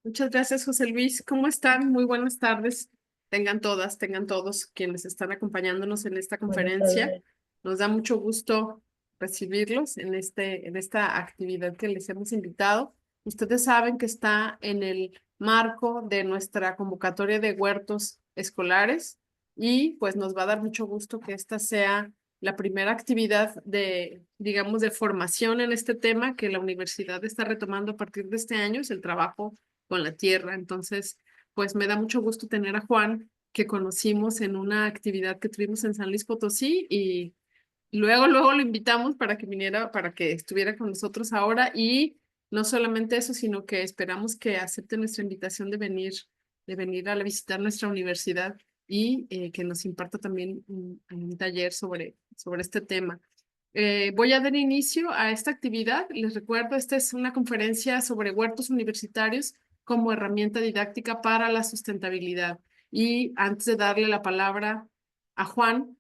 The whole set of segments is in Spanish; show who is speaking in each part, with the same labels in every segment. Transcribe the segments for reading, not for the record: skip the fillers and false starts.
Speaker 1: Muchas gracias, José Luis. ¿Cómo están? Muy buenas tardes. Tengan todas, tengan todos quienes están acompañándonos en esta
Speaker 2: Buenas
Speaker 1: conferencia.
Speaker 2: tardes.
Speaker 1: Nos da mucho gusto recibirlos en esta actividad que les hemos invitado. Ustedes saben que está en el marco de nuestra convocatoria de huertos escolares y pues nos va a dar mucho gusto que esta sea la primera actividad de, digamos, de formación en este tema que la universidad está retomando a partir de este año, es el trabajo con la tierra. Entonces, pues me da mucho gusto tener a Juan, que conocimos en una actividad que tuvimos en San Luis Potosí y luego lo invitamos para que viniera, para que estuviera con nosotros ahora y no solamente eso, sino que esperamos que acepte nuestra invitación de venir a visitar nuestra universidad y que nos imparta también un taller sobre este tema. Voy a dar inicio a esta actividad. Les recuerdo, esta es una conferencia sobre huertos universitarios como herramienta didáctica para la sustentabilidad. Y antes de darle la palabra a Juan,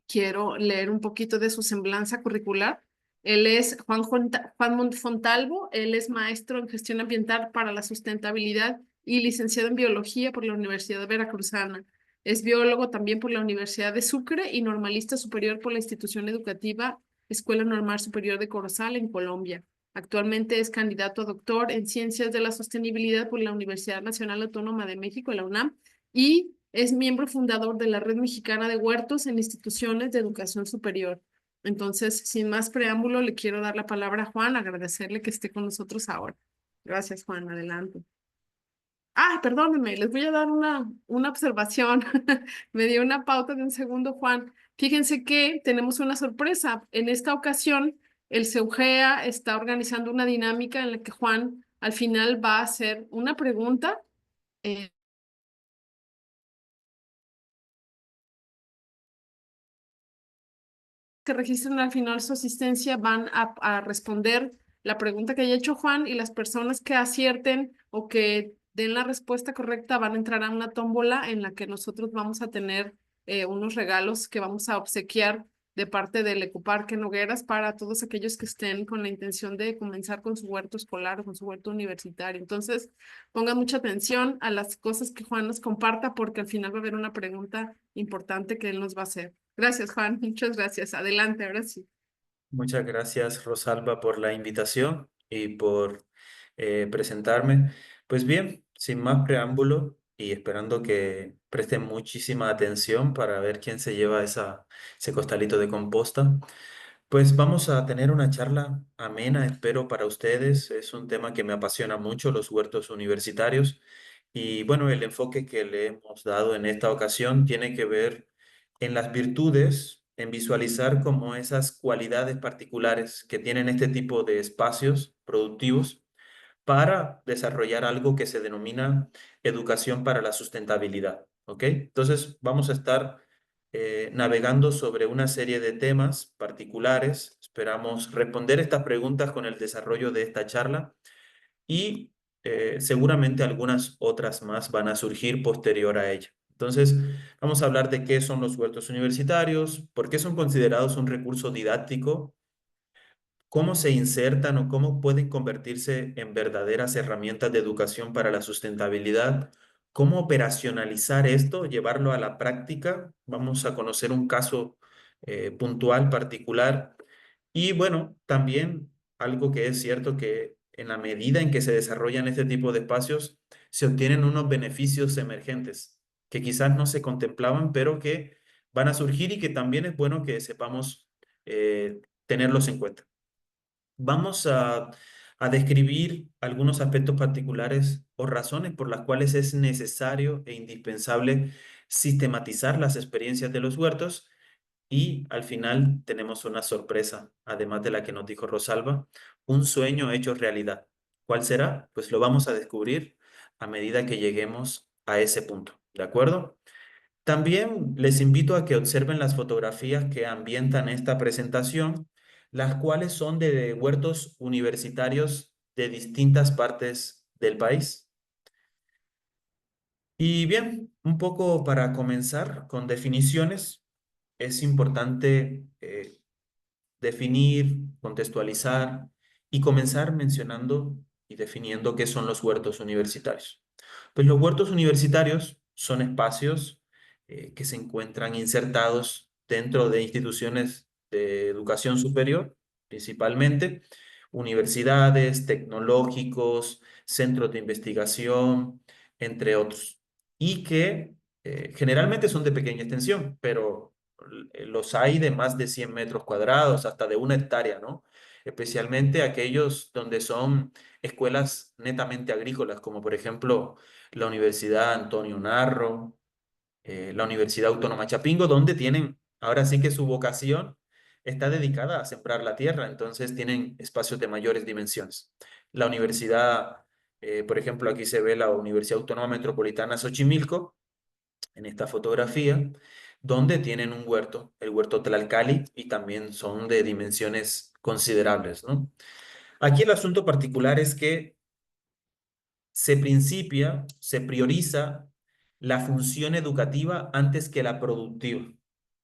Speaker 1: quiero leer un poquito de su semblanza curricular. Él es Juan Fontalvo, él es maestro en gestión ambiental para la sustentabilidad y licenciado en biología por la Universidad Veracruzana. Es biólogo también por la Universidad de Sucre y normalista superior por la institución educativa Escuela Normal Superior de Corozal en Colombia. Actualmente es candidato a doctor en Ciencias de la Sostenibilidad por la Universidad Nacional Autónoma de México, la UNAM, y es miembro fundador de la Red Mexicana de Huertos en Instituciones de Educación Superior. Entonces, sin más preámbulo, le quiero dar la palabra a Juan, agradecerle que esté con nosotros ahora. Gracias, Juan, adelante. Ah, perdónenme, les voy a dar una observación. Me dio una pauta de un segundo, Juan. Fíjense que tenemos una sorpresa. En esta ocasión, el CEUGEA está organizando una dinámica en la que Juan al final va a hacer una pregunta. eh, que registren al final su asistencia van a responder la pregunta que haya hecho Juan y las personas que acierten o que den la respuesta correcta van a entrar a una tómbola en la que nosotros vamos a tener unos regalos que vamos a obsequiar de parte del Ecoparque Nogueras para todos aquellos que estén con la intención de comenzar con su huerto escolar o con su huerto universitario. Entonces, pongan mucha atención a las cosas que Juan nos comparta porque al final va a haber una pregunta importante que él nos va a hacer. Gracias, Juan. Muchas gracias. Adelante, ahora sí.
Speaker 2: Muchas gracias, Rosalba, por la invitación y por presentarme. Pues bien, sin más preámbulo y esperando que presten muchísima atención para ver quién se lleva ese costalito de composta, pues vamos a tener una charla amena, espero, para ustedes. Es un tema que me apasiona mucho, los huertos universitarios. Y bueno, el enfoque que le hemos dado en esta ocasión tiene que ver en las virtudes, en visualizar como esas cualidades particulares que tienen este tipo de espacios productivos para desarrollar algo que se denomina educación para la sustentabilidad. ¿Ok? Entonces vamos a estar navegando sobre una serie de temas particulares. Esperamos responder estas preguntas con el desarrollo de esta charla y seguramente algunas otras más van a surgir posterior a ella. Entonces, vamos a hablar de qué son los huertos universitarios, por qué son considerados un recurso didáctico, cómo se insertan o cómo pueden convertirse en verdaderas herramientas de educación para la sustentabilidad, cómo operacionalizar esto, llevarlo a la práctica. Vamos a conocer un caso puntual, particular. Y bueno, también algo que es cierto que en la medida en que se desarrollan este tipo de espacios, se obtienen unos beneficios emergentes que quizás no se contemplaban, pero que van a surgir y que también es bueno que sepamos tenerlos en cuenta. Vamos a describir algunos aspectos particulares o razones por las cuales es necesario e indispensable sistematizar las experiencias de los huertos y al final tenemos una sorpresa, además de la que nos dijo Rosalba, un sueño hecho realidad. ¿Cuál será? Pues lo vamos a descubrir a medida que lleguemos a ese punto, ¿de acuerdo? También les invito a que observen las fotografías que ambientan esta presentación, las cuales son de huertos universitarios de distintas partes del país. Y bien, un poco para comenzar con definiciones, es importante definir, contextualizar y comenzar mencionando y definiendo qué son los huertos universitarios. Pues los huertos universitarios son espacios que se encuentran insertados dentro de instituciones de educación superior, principalmente universidades, tecnológicos, centros de investigación, entre otros, y que generalmente son de pequeña extensión, pero los hay de más de 100 metros cuadrados, hasta de 1 hectárea, ¿no? Especialmente aquellos donde son escuelas netamente agrícolas, como por ejemplo la Universidad Antonio Narro, la Universidad Autónoma Chapingo, donde tienen, ahora sí que su vocación está dedicada a sembrar la tierra, entonces tienen espacios de mayores dimensiones. La universidad, por ejemplo, aquí se ve la Universidad Autónoma Metropolitana Xochimilco, en esta fotografía, donde tienen un huerto, el huerto Tlalcali, y también son de dimensiones considerables, ¿no? Aquí el asunto particular es que se prioriza la función educativa antes que la productiva.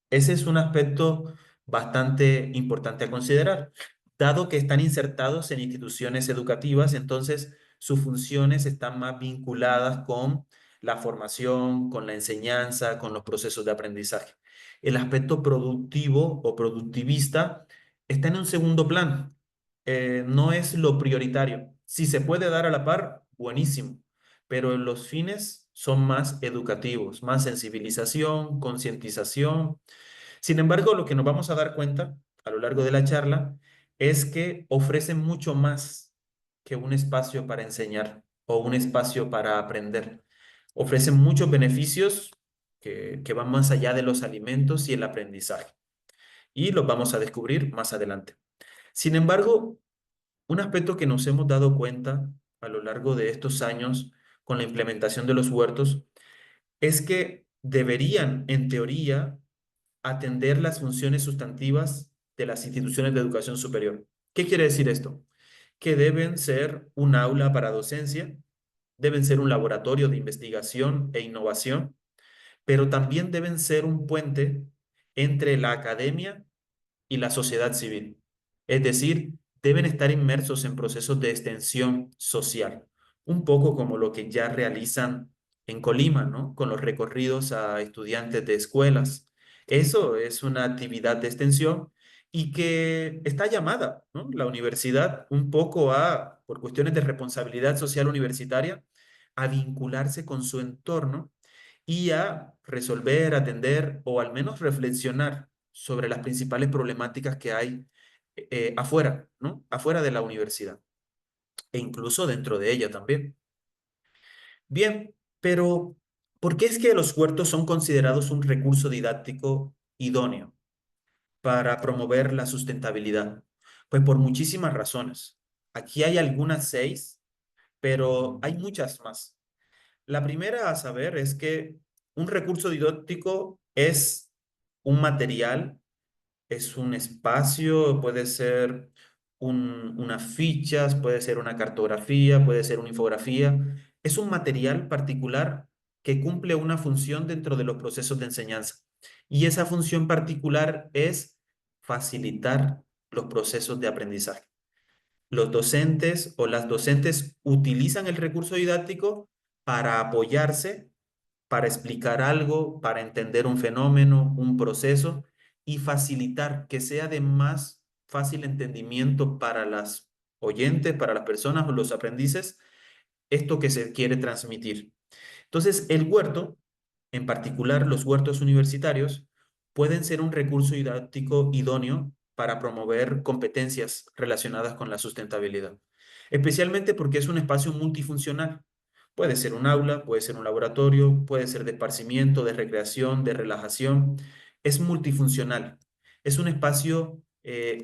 Speaker 2: Ese es un aspecto bastante importante a considerar. Dado que están insertados en instituciones educativas, entonces sus funciones están más vinculadas con la formación, con la enseñanza, con los procesos de aprendizaje. El aspecto productivo o productivista está en un segundo plano. No es lo prioritario. Si se puede dar a la par, buenísimo, pero los fines son más educativos, más sensibilización, concientización. Sin embargo, lo que nos vamos a dar cuenta a lo largo de la charla es que ofrecen mucho más que un espacio para enseñar o un espacio para aprender. Ofrecen muchos beneficios que van más allá de los alimentos y el aprendizaje. Y los vamos a descubrir más adelante. Sin embargo, un aspecto que nos hemos dado cuenta a lo largo de estos años con la implementación de los huertos es que deberían, en teoría, atender las funciones sustantivas de las instituciones de educación superior. ¿Qué quiere decir esto? Que deben ser un aula para docencia, deben ser un laboratorio de investigación e innovación, pero también deben ser un puente entre la academia y la sociedad civil. Es decir, deben estar inmersos en procesos de extensión social, un poco como lo que ya realizan en Colima, ¿no? Con los recorridos a estudiantes de escuelas. Eso es una actividad de extensión y que está llamada, ¿no? La universidad un poco a, por cuestiones de responsabilidad social universitaria, a vincularse con su entorno y a resolver, atender o al menos reflexionar sobre las principales problemáticas que hay afuera, ¿no? Afuera de la universidad e incluso dentro de ella también. Bien, pero ¿por qué es que los huertos son considerados un recurso didáctico idóneo para promover la sustentabilidad? Pues por muchísimas razones. Aquí hay algunas 6, pero hay muchas más. La primera a saber es que un recurso didáctico es un material, es un espacio, puede ser unas fichas, puede ser una cartografía, puede ser una infografía. Es un material particular que cumple una función dentro de los procesos de enseñanza. Y esa función particular es facilitar los procesos de aprendizaje. Los docentes o las docentes utilizan el recurso didáctico para apoyarse, para explicar algo, para entender un fenómeno, un proceso y facilitar que sea de más fácil entendimiento para las oyentes, para las personas o los aprendices, esto que se quiere transmitir. Entonces, el huerto, en particular los huertos universitarios, pueden ser un recurso didáctico idóneo para promover competencias relacionadas con la sustentabilidad, especialmente porque es un espacio multifuncional. Puede ser un aula, puede ser un laboratorio, puede ser de esparcimiento, de recreación, de relajación. Es multifuncional. Es un espacio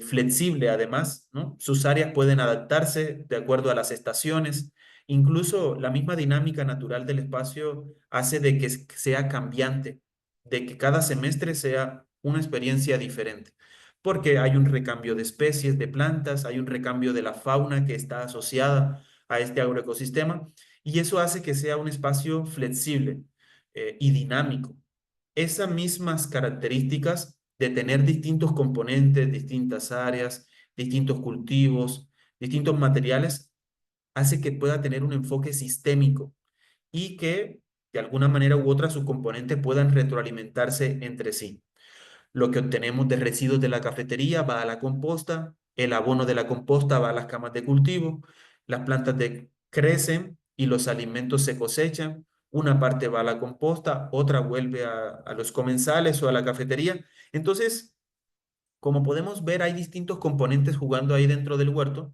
Speaker 2: flexible además, ¿no? Sus áreas pueden adaptarse de acuerdo a las estaciones. Incluso la misma dinámica natural del espacio hace de que sea cambiante, de que cada semestre sea una experiencia diferente, porque hay un recambio de especies de plantas, hay un recambio de la fauna que está asociada a este agroecosistema, y eso hace que sea un espacio flexible y dinámico. Esas mismas características de tener distintos componentes, distintas áreas, distintos cultivos, distintos materiales, hace que pueda tener un enfoque sistémico y que de alguna manera u otra sus componentes puedan retroalimentarse entre sí. Lo que obtenemos de residuos de la cafetería va a la composta, el abono de la composta va a las camas de cultivo, las plantas crecen y los alimentos se cosechan. Una parte va a la composta, otra vuelve a los comensales o a la cafetería. Entonces, como podemos ver, hay distintos componentes jugando ahí dentro del huerto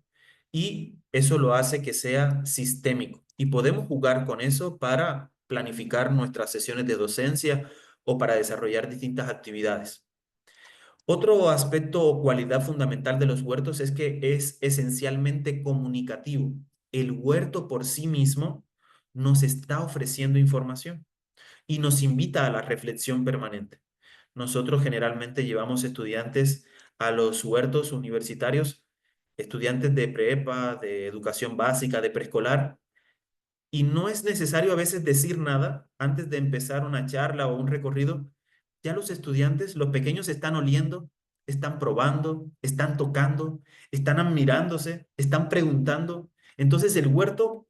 Speaker 2: y eso lo hace que sea sistémico. Y podemos jugar con eso para planificar nuestras sesiones de docencia o para desarrollar distintas actividades. Otro aspecto o cualidad fundamental de los huertos es que es esencialmente comunicativo. El huerto por sí mismo nos está ofreciendo información y nos invita a la reflexión permanente. Nosotros generalmente llevamos estudiantes a los huertos universitarios, estudiantes de prepa, de educación básica, de preescolar, y no es necesario a veces decir nada antes de empezar una charla o un recorrido. Ya los estudiantes, los pequeños están oliendo, están probando, están tocando, están admirándose, están preguntando. Entonces el huerto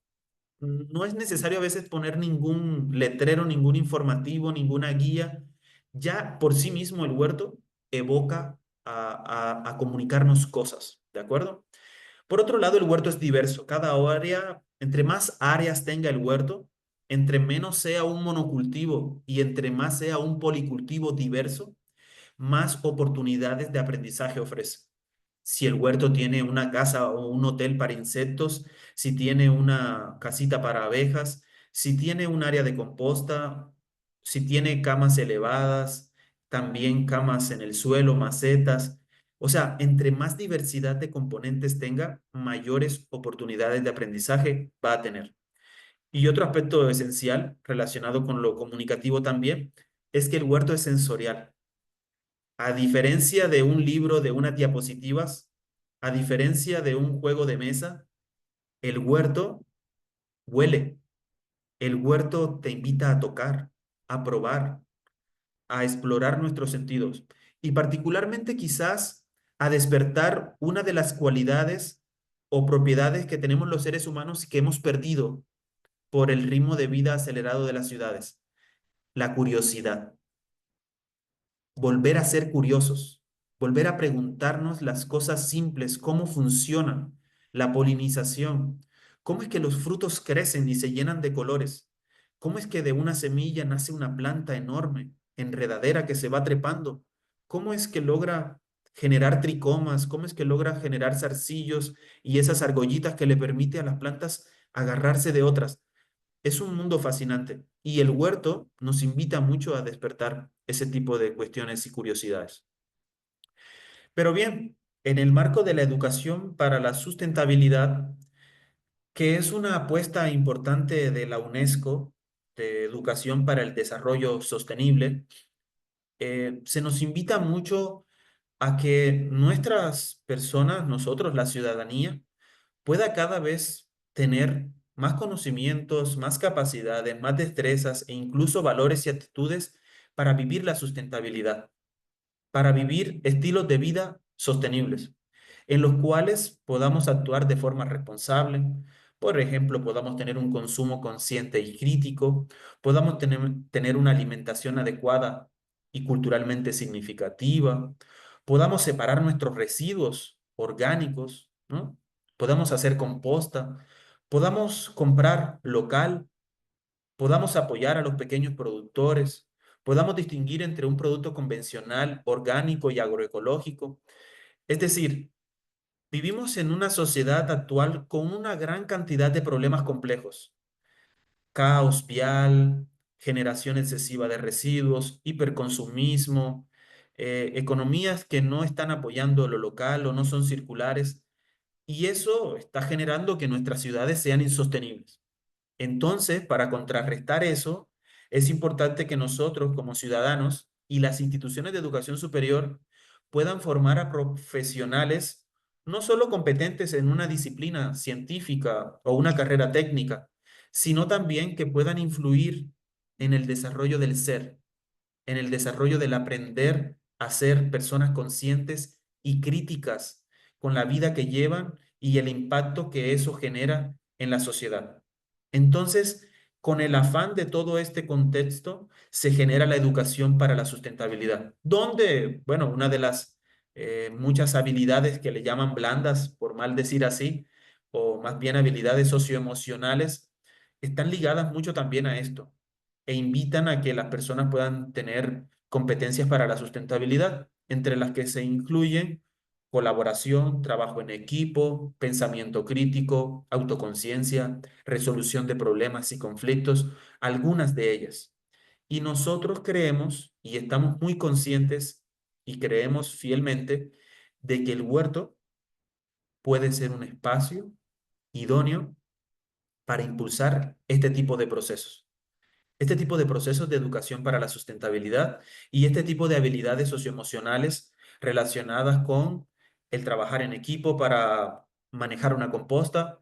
Speaker 2: no es necesario a veces poner ningún letrero, ningún informativo, ninguna guía. Ya por sí mismo el huerto evoca a comunicarnos cosas, ¿de acuerdo? Por otro lado, el huerto es diverso. Cada área, entre más áreas tenga el huerto, entre menos sea un monocultivo y entre más sea un policultivo diverso, más oportunidades de aprendizaje ofrece. Si el huerto tiene una casa o un hotel para insectos, si tiene una casita para abejas, si tiene un área de composta, si tiene camas elevadas, también camas en el suelo, macetas. O sea, entre más diversidad de componentes tenga, mayores oportunidades de aprendizaje va a tener. Y otro aspecto esencial relacionado con lo comunicativo también es que el huerto es sensorial. A diferencia de un libro, de unas diapositivas, a diferencia de un juego de mesa, el huerto huele. El huerto te invita a tocar, a probar, a explorar nuestros sentidos y particularmente quizás a despertar una de las cualidades o propiedades que tenemos los seres humanos y que hemos perdido por el ritmo de vida acelerado de las ciudades, la curiosidad. Volver a ser curiosos, volver a preguntarnos las cosas simples, cómo funcionan, la polinización, cómo es que los frutos crecen y se llenan de colores, cómo es que de una semilla nace una planta enorme, enredadera que se va trepando, cómo es que logra generar tricomas, cómo es que logra generar zarcillos y esas argollitas que le permite a las plantas agarrarse de otras. Es un mundo fascinante y el huerto nos invita mucho a despertar ese tipo de cuestiones y curiosidades. Pero bien, en el marco de la educación para la sustentabilidad, que es una apuesta importante de la UNESCO de educación para el desarrollo sostenible, se nos invita mucho a que nuestras personas, nosotros, la ciudadanía, pueda cada vez tener más conocimientos, más capacidades, más destrezas e incluso valores y actitudes para vivir la sustentabilidad, para vivir estilos de vida sostenibles, en los cuales podamos actuar de forma responsable. Por ejemplo, podamos tener un consumo consciente y crítico, podamos tener una alimentación adecuada y culturalmente significativa, podamos separar nuestros residuos orgánicos, ¿no? Podamos hacer composta, podamos comprar local, podamos apoyar a los pequeños productores, podamos distinguir entre un producto convencional, orgánico y agroecológico. Es decir, vivimos en una sociedad actual con una gran cantidad de problemas complejos: caos vial, generación excesiva de residuos, hiperconsumismo, economías que no están apoyando lo local o no son circulares, y eso está generando que nuestras ciudades sean insostenibles. Entonces, para contrarrestar eso, es importante que nosotros como ciudadanos y las instituciones de educación superior puedan formar a profesionales no solo competentes en una disciplina científica o una carrera técnica, sino también que puedan influir en el desarrollo del ser, en el desarrollo del aprender a ser personas conscientes y críticas con la vida que llevan y el impacto que eso genera en la sociedad. Entonces, con el afán de todo este contexto, se genera la educación para la sustentabilidad, donde, bueno, una de las muchas habilidades que le llaman blandas, por mal decir así, o más bien habilidades socioemocionales, están ligadas mucho también a esto e invitan a que las personas puedan tener competencias para la sustentabilidad, entre las que se incluyen colaboración, trabajo en equipo, pensamiento crítico, autoconciencia, resolución de problemas y conflictos, algunas de ellas. Y nosotros creemos y estamos muy conscientes y creemos fielmente de que el huerto puede ser un espacio idóneo para impulsar este tipo de procesos. Este tipo de procesos de educación para la sustentabilidad y este tipo de habilidades socioemocionales relacionadas con el trabajar en equipo para manejar una composta,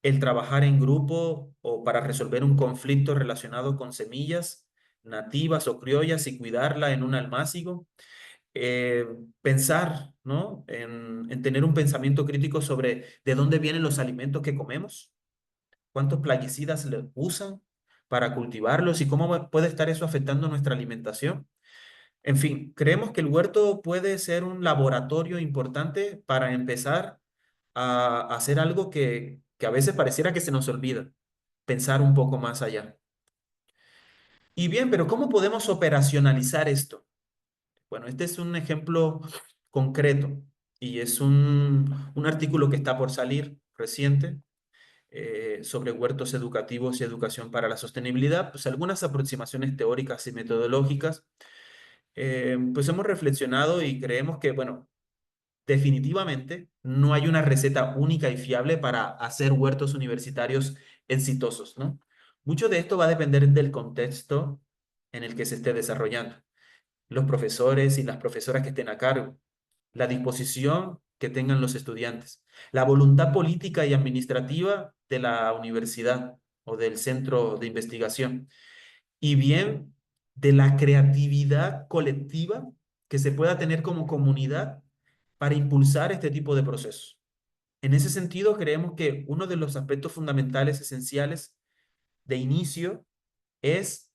Speaker 2: el trabajar en grupo o para resolver un conflicto relacionado con semillas nativas o criollas y cuidarla en un almácigo, eh, pensar, ¿no? en tener un pensamiento crítico sobre de dónde vienen los alimentos que comemos, cuántos plaguicidas le usan para cultivarlos y cómo puede estar eso afectando nuestra alimentación. En fin, creemos que el huerto puede ser un laboratorio importante para empezar a hacer algo que a veces pareciera que se nos olvida, pensar un poco más allá. Y bien, pero ¿cómo podemos operacionalizar esto? Bueno, este es un ejemplo concreto y es un artículo que está por salir reciente sobre huertos educativos y educación para la sostenibilidad, pues algunas aproximaciones teóricas y metodológicas. Pues hemos reflexionado y creemos que, bueno, definitivamente no hay una receta única y fiable para hacer huertos universitarios exitosos, ¿no? Mucho de esto va a depender del contexto en el que se esté desarrollando, los profesores y las profesoras que estén a cargo, la disposición que tengan los estudiantes, la voluntad política y administrativa de la universidad o del centro de investigación, y bien de la creatividad colectiva que se pueda tener como comunidad para impulsar este tipo de procesos. En ese sentido, creemos que uno de los aspectos fundamentales, esenciales de inicio, es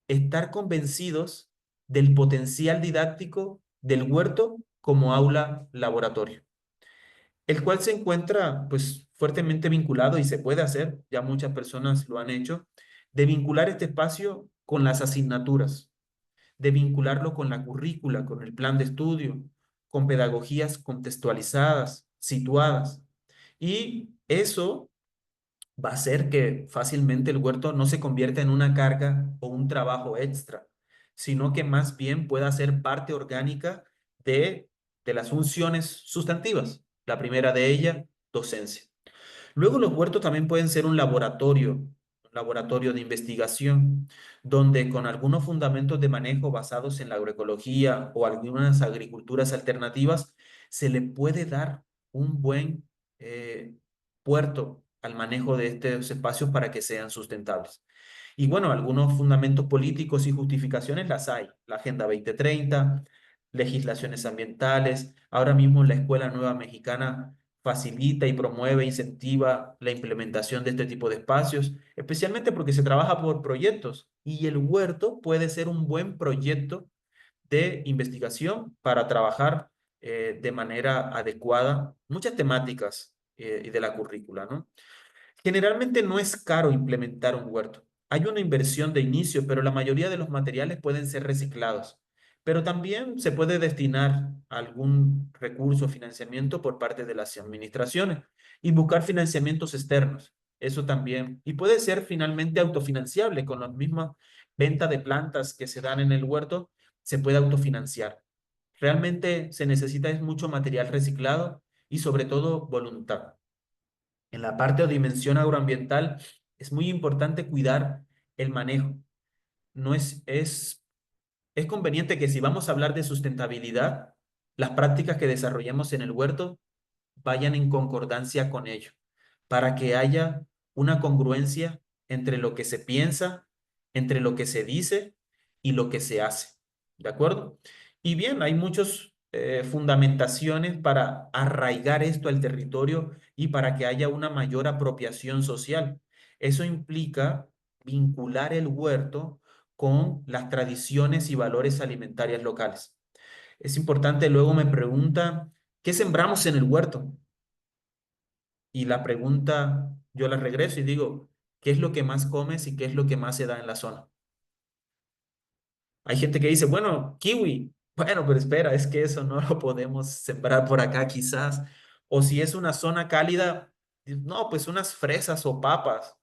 Speaker 2: estar convencidos del potencial didáctico del huerto como aula laboratorio, el cual se encuentra pues fuertemente vinculado y se puede hacer, ya muchas personas lo han hecho, de vincular este espacio con las asignaturas, de vincularlo con la currícula, con el plan de estudio, con pedagogías contextualizadas, situadas. Y eso va a hacer que fácilmente el huerto no se convierta en una carga o un trabajo extra, sino que más bien pueda ser parte orgánica de, de las funciones sustantivas. La primera de ellas, docencia. Luego los huertos también pueden ser un laboratorio de investigación, donde con algunos fundamentos de manejo basados en la agroecología o algunas agriculturas alternativas, se le puede dar un buen puerto al manejo de estos espacios para que sean sustentables. Y bueno, algunos fundamentos políticos y justificaciones las hay. La Agenda 2030, legislaciones ambientales. Ahora mismo la Escuela Nueva Mexicana facilita y promueve, incentiva la implementación de este tipo de espacios, especialmente porque se trabaja por proyectos y el huerto puede ser un buen proyecto de investigación para trabajar de manera adecuada muchas temáticas y de la currícula, ¿no? Generalmente no es caro implementar un huerto. Hay una inversión de inicio, pero la mayoría de los materiales pueden ser reciclados. Pero también se puede destinar algún recurso o financiamiento por parte de las administraciones y buscar financiamientos externos. Eso también. Y puede ser finalmente autofinanciable con las mismas ventas de plantas que se dan en el huerto, se puede autofinanciar. Realmente se necesita es mucho material reciclado y sobre todo voluntad. En la parte o dimensión agroambiental es muy importante cuidar el manejo. No es conveniente que si vamos a hablar de sustentabilidad, las prácticas que desarrollamos en el huerto vayan en concordancia con ello, para que haya una congruencia entre lo que se piensa, entre lo que se dice y lo que se hace. ¿De acuerdo? Y bien, hay muchos fundamentaciones para arraigar esto al territorio y para que haya una mayor apropiación social. Eso implica vincular el huerto con las tradiciones y valores alimentarios locales. Es importante, luego me pregunta, ¿qué sembramos en el huerto? Y la pregunta, yo la regreso y digo, ¿qué es lo que más comes y qué es lo que más se da en la zona? Hay gente que dice, bueno, kiwi. Bueno, pero espera, es que eso no lo podemos sembrar por acá quizás. O si es una zona cálida, no, pues unas fresas o papas.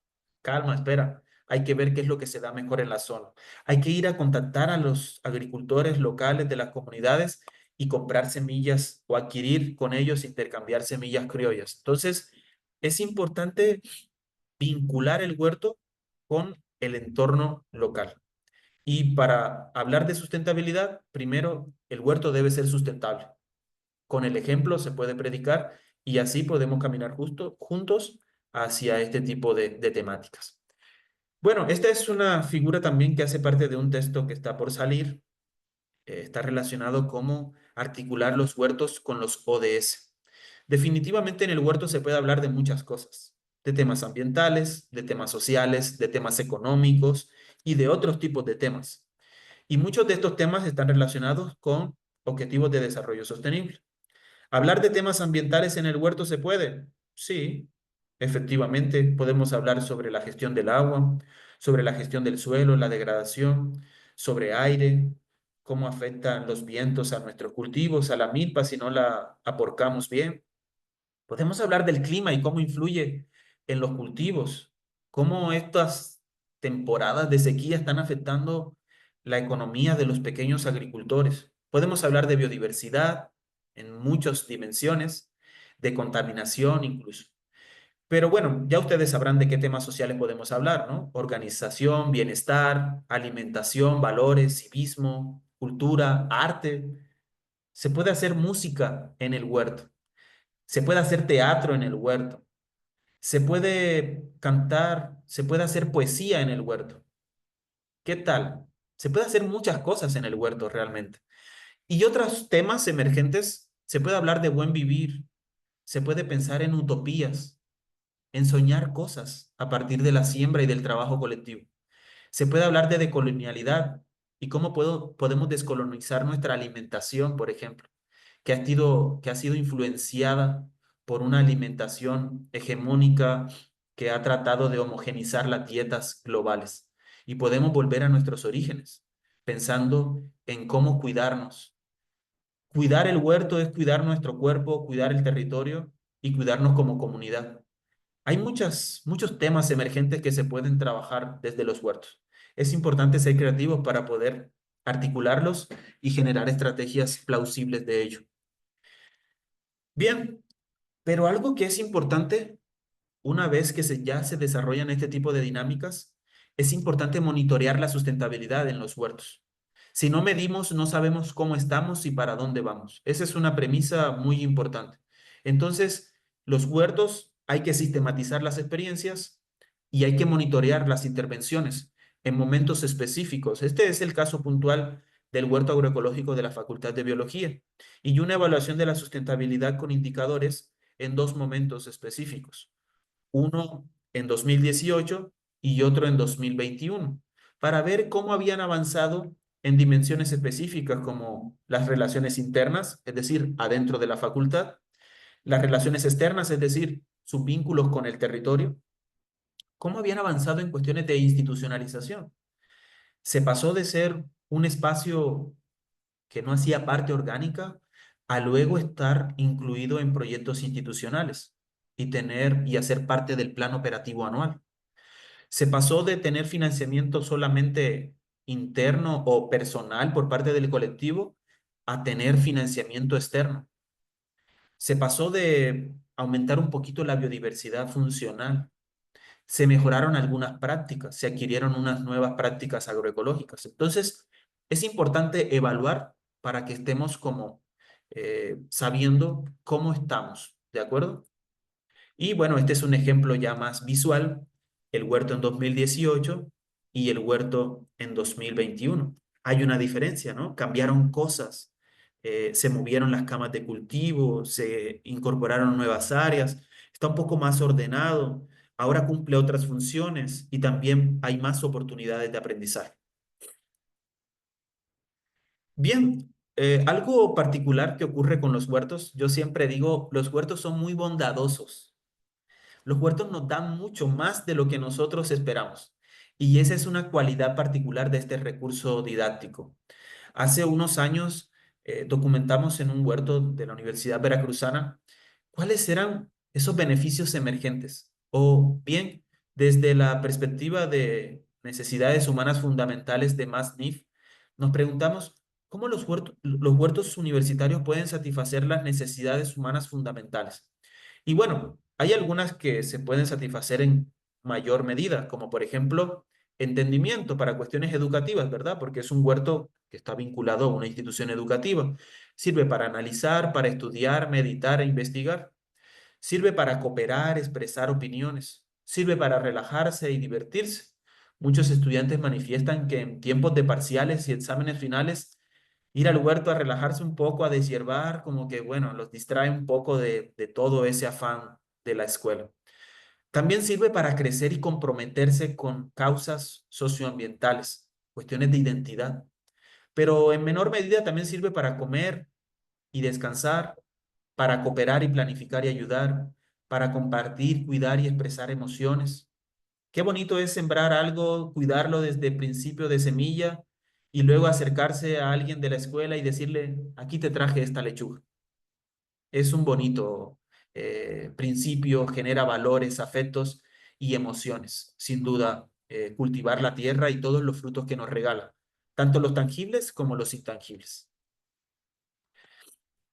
Speaker 2: Calma, espera. Hay que ver qué es lo que se da mejor en la zona. Hay que ir a contactar a los agricultores locales de las comunidades y comprar semillas o adquirir con ellos, intercambiar semillas criollas. Entonces, es importante vincular el huerto con el entorno local. Y para hablar de sustentabilidad, primero, el huerto debe ser sustentable. Con el ejemplo se puede predicar y así podemos caminar juntos hacia este tipo de temáticas. Bueno, esta es una figura también que hace parte de un texto que está por salir. Está relacionado cómo articular los huertos con los ODS. Definitivamente en el huerto se puede hablar de muchas cosas, de temas ambientales, de temas sociales, de temas económicos y de otros tipos de temas. Y muchos de estos temas están relacionados con objetivos de desarrollo sostenible. ¿Hablar de temas ambientales en el huerto se puede? Sí, efectivamente, podemos hablar sobre la gestión del agua, sobre la gestión del suelo, la degradación, sobre aire, cómo afectan los vientos a nuestros cultivos, a la milpa si no la aporcamos bien. Podemos hablar del clima y cómo influye en los cultivos, cómo estas temporadas de sequía están afectando la economía de los pequeños agricultores. Podemos hablar de biodiversidad en muchas dimensiones, de contaminación incluso. Pero bueno, ya ustedes sabrán de qué temas sociales podemos hablar, ¿no? Organización, bienestar, alimentación, valores, civismo, cultura, arte. Se puede hacer música en el huerto. Se puede hacer teatro en el huerto, se puede cantar, se puede hacer poesía en el huerto. ¿Qué tal? Se puede hacer muchas cosas en el huerto realmente. Y otros temas emergentes, se puede hablar de buen vivir, se puede pensar en utopías, en soñar cosas a partir de la siembra y del trabajo colectivo. Se puede hablar de decolonialidad y cómo podemos descolonizar nuestra alimentación, por ejemplo, que ha sido influenciada por una alimentación hegemónica que ha tratado de homogenizar las dietas globales. Y podemos volver a nuestros orígenes, pensando en cómo cuidarnos. Cuidar el huerto es cuidar nuestro cuerpo, cuidar el territorio y cuidarnos como comunidad. Hay muchos temas emergentes que se pueden trabajar desde los huertos. Es importante ser creativos para poder articularlos y generar estrategias plausibles de ello. Bien, pero algo que es importante una vez que ya se desarrollan este tipo de dinámicas, es importante monitorear la sustentabilidad en los huertos. Si no medimos, no sabemos cómo estamos y para dónde vamos. Esa es una premisa muy importante. Entonces, los huertos hay que sistematizar las experiencias y hay que monitorear las intervenciones en momentos específicos. Este es el caso puntual del huerto agroecológico de la Facultad de Biología y una evaluación de la sustentabilidad con indicadores en dos momentos específicos, uno en 2018 y otro en 2021, para ver cómo habían avanzado en dimensiones específicas como las relaciones internas, es decir, adentro de la facultad, las relaciones externas, es decir, sus vínculos con el territorio, cómo habían avanzado en cuestiones de institucionalización. Se pasó de ser un espacio que no hacía parte orgánica a luego estar incluido en proyectos institucionales y tener y hacer parte del plan operativo anual. Se pasó de tener financiamiento solamente interno o personal por parte del colectivo a tener financiamiento externo. Se pasó de aumentar un poquito la biodiversidad funcional. Se mejoraron algunas prácticas, se adquirieron unas nuevas prácticas agroecológicas. Entonces, es importante evaluar para que estemos como sabiendo cómo estamos, ¿de acuerdo? Y bueno, este es un ejemplo ya más visual, el huerto en 2018 y el huerto en 2021. Hay una diferencia, ¿no? Cambiaron cosas, se movieron las camas de cultivo, se incorporaron nuevas áreas, está un poco más ordenado, ahora cumple otras funciones y también hay más oportunidades de aprendizaje. Bien, algo particular que ocurre con los huertos, yo siempre digo, los huertos son muy bondadosos. Los huertos nos dan mucho más de lo que nosotros esperamos. Y esa es una cualidad particular de este recurso didáctico. Hace unos años documentamos en un huerto de la Universidad Veracruzana cuáles eran esos beneficios emergentes. O bien, desde la perspectiva de necesidades humanas fundamentales de MassNIF, nos preguntamos cómo los huertos universitarios pueden satisfacer las necesidades humanas fundamentales. Y bueno, hay algunas que se pueden satisfacer en mayor medida, como por ejemplo entendimiento para cuestiones educativas, ¿verdad? Porque es un huerto que está vinculado a una institución educativa. Sirve para analizar, para estudiar, meditar e investigar. Sirve para cooperar, expresar opiniones. Sirve para relajarse y divertirse. Muchos estudiantes manifiestan que en tiempos de parciales y exámenes finales, ir al huerto a relajarse un poco, a deshiervar, como que, bueno, los distrae un poco de todo ese afán de la escuela. También sirve para crecer y comprometerse con causas socioambientales, cuestiones de identidad, pero en menor medida también sirve para comer y descansar, para cooperar y planificar y ayudar, para compartir, cuidar y expresar emociones. Qué bonito es sembrar algo, cuidarlo desde el principio de semilla y luego acercarse a alguien de la escuela y decirle, aquí te traje esta lechuga. Es un bonito principio, genera valores, afectos y emociones. Sin duda, cultivar la tierra y todos los frutos que nos regala, tanto los tangibles como los intangibles.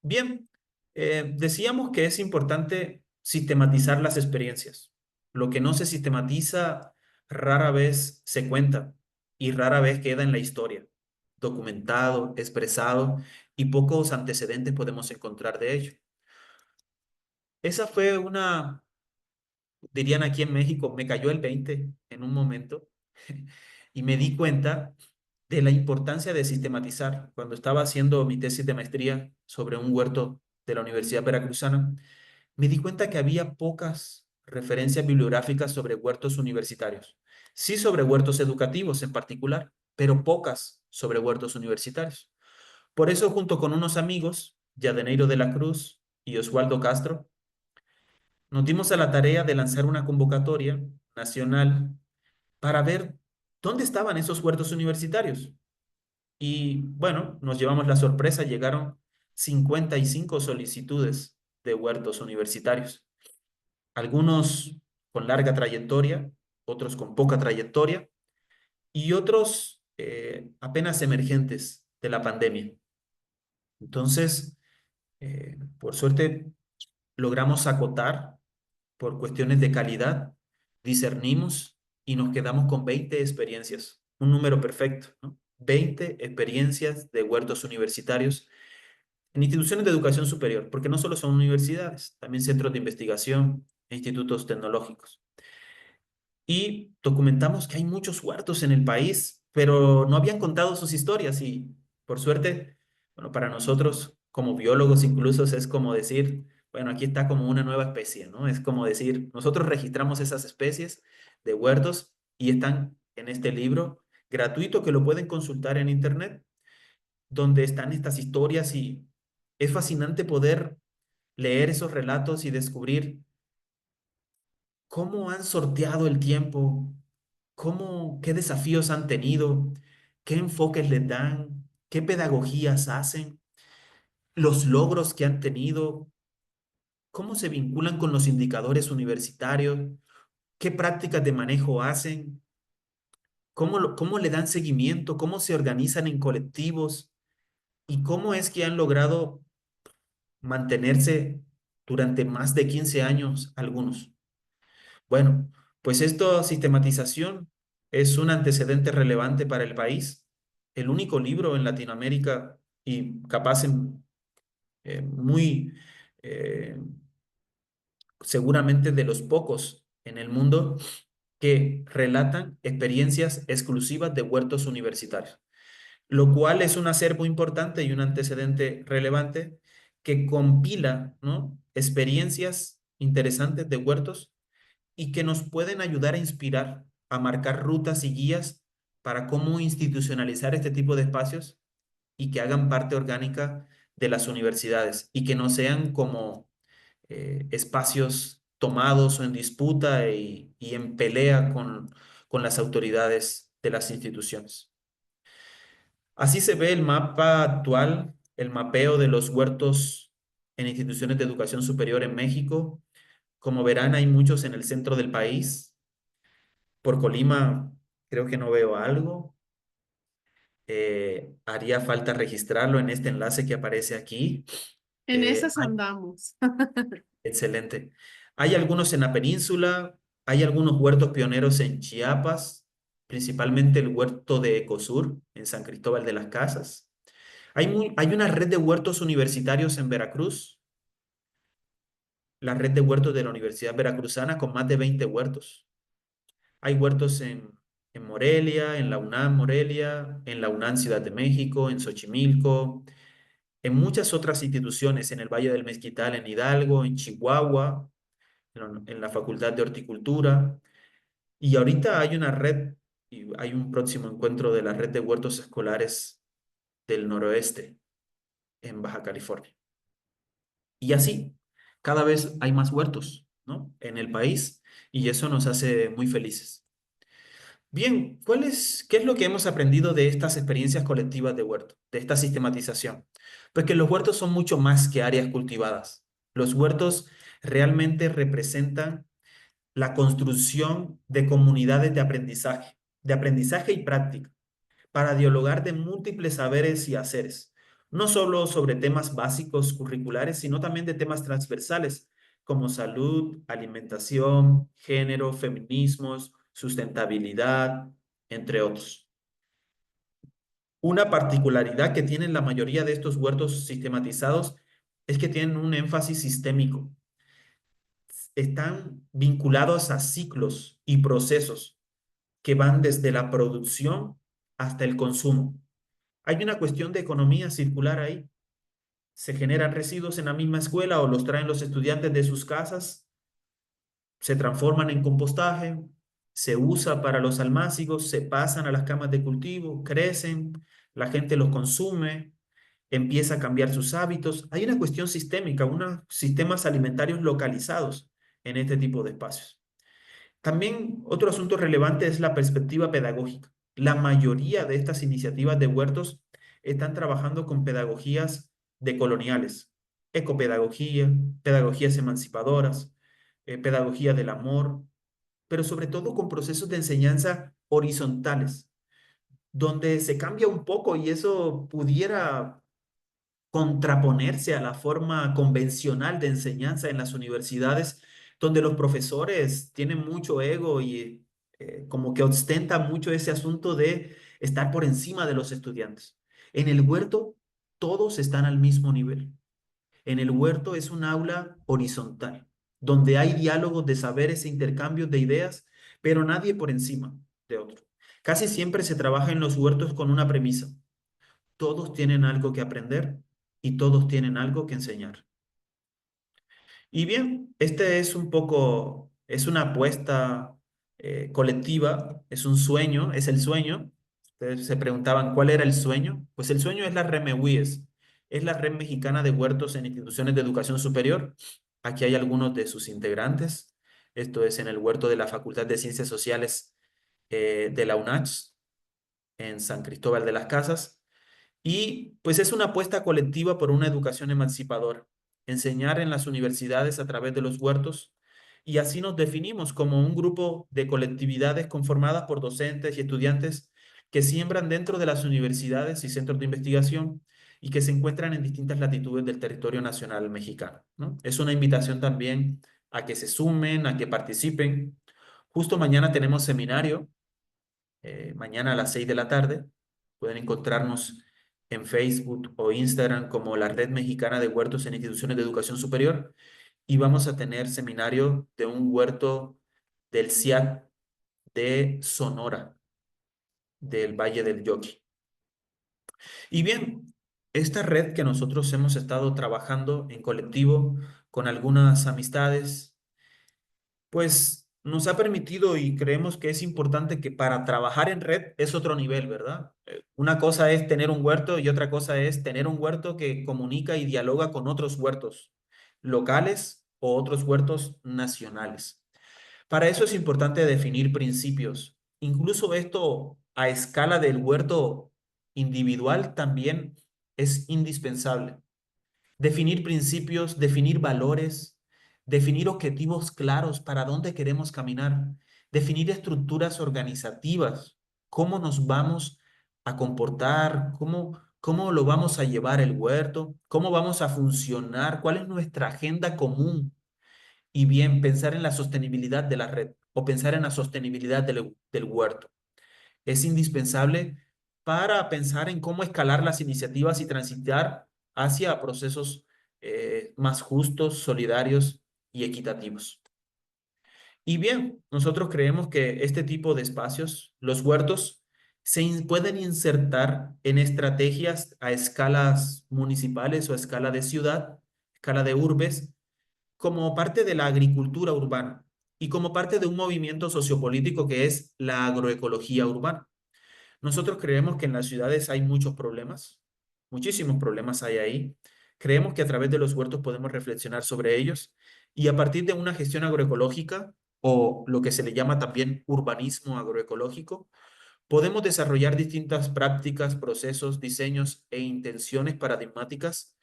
Speaker 2: Bien, decíamos que es importante sistematizar las experiencias. Lo que no se sistematiza rara vez se cuenta y rara vez queda en la historia, documentado, expresado y pocos antecedentes podemos encontrar de ello. Esa fue una, dirían aquí en México, me cayó el 20 en un momento y me di cuenta de la importancia de sistematizar. Cuando estaba haciendo mi tesis de maestría sobre un huerto de la Universidad Veracruzana, me di cuenta que había pocas referencias bibliográficas sobre huertos universitarios. Sí sobre huertos educativos en particular, pero pocas sobre huertos universitarios. Por eso, junto con unos amigos, Yadeneiro de la Cruz y Oswaldo Castro, nos dimos a la tarea de lanzar una convocatoria nacional para ver dónde estaban esos huertos universitarios. Y bueno, nos llevamos la sorpresa, llegaron 55 solicitudes de huertos universitarios, algunos con larga trayectoria, otros con poca trayectoria y otros apenas emergentes de la pandemia. Entonces, por suerte, logramos acotar por cuestiones de calidad, discernimos y nos quedamos con 20 experiencias, un número perfecto, ¿no? 20 experiencias de huertos universitarios en instituciones de educación superior, porque no solo son universidades, también centros de investigación e institutos tecnológicos. Y documentamos que hay muchos huertos en el país, pero no habían contado sus historias y por suerte, bueno, para nosotros como biólogos incluso es como decir, bueno, aquí está como una nueva especie, ¿no? Es como decir, nosotros registramos esas especies de huertos y están en este libro gratuito que lo pueden consultar en internet, donde están estas historias y es fascinante poder leer esos relatos y descubrir cómo han sorteado el tiempo, qué desafíos han tenido, qué enfoques les dan, qué pedagogías hacen, los logros que han tenido, cómo se vinculan con los indicadores universitarios, qué prácticas de manejo hacen, cómo le dan seguimiento, cómo se organizan en colectivos y cómo es que han logrado mantenerse durante más de 15 años algunos. Bueno, pues esta sistematización es un antecedente relevante para el país, el único libro en Latinoamérica y capaz muy eh, seguramente de los pocos en el mundo que relatan experiencias exclusivas de huertos universitarios. lo cual es un acervo importante y un antecedente relevante que compila, ¿no?, experiencias interesantes de huertos y que nos pueden ayudar a inspirar, a marcar rutas y guías para cómo institucionalizar este tipo de espacios y que hagan parte orgánica de las universidades y que no sean como espacios tomados o en disputa y en pelea con las autoridades de las instituciones. Así se ve el mapa actual, el mapeo de los huertos en instituciones de educación superior en México. Como verán, hay muchos en el centro del país. Por Colima, creo que no veo algo. Haría falta registrarlo en este enlace que aparece aquí.
Speaker 1: En esas
Speaker 2: Hay
Speaker 1: andamos.
Speaker 2: Excelente. Hay algunos en la península, hay algunos huertos pioneros en Chiapas, principalmente el huerto de Ecosur en San Cristóbal de las Casas. Hay una red de huertos universitarios en Veracruz, la red de huertos de la Universidad Veracruzana con más de 20 huertos. Hay huertos en Morelia, en la UNAM Morelia, en la UNAM Ciudad de México, en Xochimilco, en muchas otras instituciones, en el Valle del Mezquital, en Hidalgo, en Chihuahua, en la Facultad de Horticultura. Y ahorita hay una red, y hay un próximo encuentro de la red de huertos escolares del noroeste, en Baja California. Y así, cada vez hay más huertos, ¿no?, en el país, y eso nos hace muy felices. Bien, qué es lo que hemos aprendido de estas experiencias colectivas de huerto, de esta sistematización? Pues que los huertos son mucho más que áreas cultivadas. Los huertos realmente representan la construcción de comunidades de aprendizaje y práctica, para dialogar de múltiples saberes y haceres, no solo sobre temas básicos curriculares, sino también de temas transversales como salud, alimentación, género, feminismos, sustentabilidad, entre otros. Una particularidad que tienen la mayoría de estos huertos sistematizados es que tienen un énfasis sistémico. Están vinculados a ciclos y procesos que van desde la producción hasta el consumo. Hay una cuestión de economía circular ahí. Se generan residuos en la misma escuela o los traen los estudiantes de sus casas, se transforman en compostaje, se usa para los almácigos, se pasan a las camas de cultivo, crecen, la gente los consume, empieza a cambiar sus hábitos. Hay una cuestión sistémica, unos sistemas alimentarios localizados en este tipo de espacios. También otro asunto relevante es la perspectiva pedagógica. La mayoría de estas iniciativas de huertos están trabajando con pedagogías decoloniales, ecopedagogía, pedagogías emancipadoras, pedagogía del amor, pero sobre todo con procesos de enseñanza horizontales, donde se cambia un poco y eso pudiera contraponerse a la forma convencional de enseñanza en las universidades, donde los profesores tienen mucho ego y como que ostenta mucho ese asunto de estar por encima de los estudiantes. En el huerto, todos están al mismo nivel. En el huerto es un aula horizontal, donde hay diálogos de saberes e intercambios de ideas, pero nadie por encima de otro. Casi siempre se trabaja en los huertos con una premisa: todos tienen algo que aprender y todos tienen algo que enseñar. Y bien, este es un poco, es una apuesta colectiva, es un sueño, es el sueño. Ustedes se preguntaban cuál era el sueño. Pues el sueño es la REMEWIES, es la Red Mexicana de Huertos en Instituciones de Educación Superior. Aquí hay algunos de sus integrantes. Esto es en el huerto de la Facultad de Ciencias Sociales de la UNACH, en San Cristóbal de las Casas. Y pues es una apuesta colectiva por una educación emancipadora, enseñar en las universidades a través de los huertos, y así nos definimos como un grupo de colectividades conformadas por docentes y estudiantes que siembran dentro de las universidades y centros de investigación y que se encuentran en distintas latitudes del territorio nacional mexicano, ¿no? Es una invitación también a que se sumen, a que participen. Justo mañana tenemos seminario, mañana a las 6 de la tarde. Pueden encontrarnos en Facebook o Instagram como la Red Mexicana de Huertos en Instituciones de Educación Superior, y vamos a tener seminario de un huerto del CIAT de Sonora, del Valle del Yaqui. Y bien, esta red que nosotros hemos estado trabajando en colectivo con algunas amistades, pues nos ha permitido y creemos que es importante que para trabajar en red es otro nivel, ¿verdad? Una cosa es tener un huerto y otra cosa es tener un huerto que comunica y dialoga con otros huertos locales o otros huertos nacionales. Para eso es importante definir principios. Incluso esto a escala del huerto individual también es indispensable. Definir principios, definir valores, definir objetivos claros para dónde queremos caminar, definir estructuras organizativas, cómo nos vamos a comportar, cómo lo vamos a llevar el huerto, cómo vamos a funcionar, cuál es nuestra agenda común y bien pensar en la sostenibilidad de la red o pensar en la sostenibilidad del huerto. Es indispensable para pensar en cómo escalar las iniciativas y transitar hacia procesos más justos, solidarios y equitativos. Y bien, nosotros creemos que este tipo de espacios, los huertos, pueden insertar en estrategias a escalas municipales o a escala de ciudad, escala de urbes, como parte de la agricultura urbana y como parte de un movimiento sociopolítico que es la agroecología urbana. Nosotros creemos que en las ciudades hay muchos problemas, muchísimos problemas hay ahí. Creemos que a través de los huertos podemos reflexionar sobre ellos y a partir de una gestión agroecológica o lo que se le llama también urbanismo agroecológico, podemos desarrollar distintas prácticas, procesos, diseños e intenciones paradigmáticas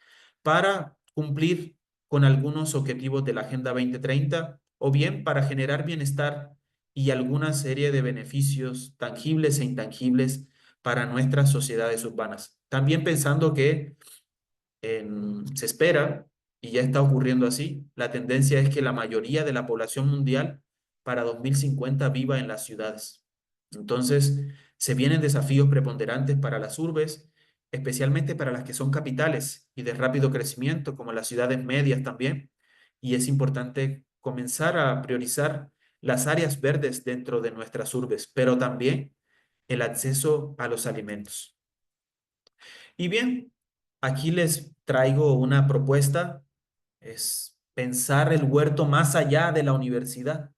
Speaker 2: para cumplir con algunos objetivos de la Agenda 2030 o bien para generar bienestar y alguna serie de beneficios tangibles e intangibles para nuestras sociedades urbanas. También pensando que se espera, y ya está ocurriendo así, la tendencia es que la mayoría de la población mundial para 2050 viva en las ciudades. Entonces, se vienen desafíos preponderantes para las urbes, especialmente para las que son capitales y de rápido crecimiento, como las ciudades medias también, y es importante comenzar a priorizar las áreas verdes dentro de nuestras urbes, pero también el acceso a los alimentos. Y bien, aquí les traigo una propuesta, es pensar el huerto más allá de la universidad.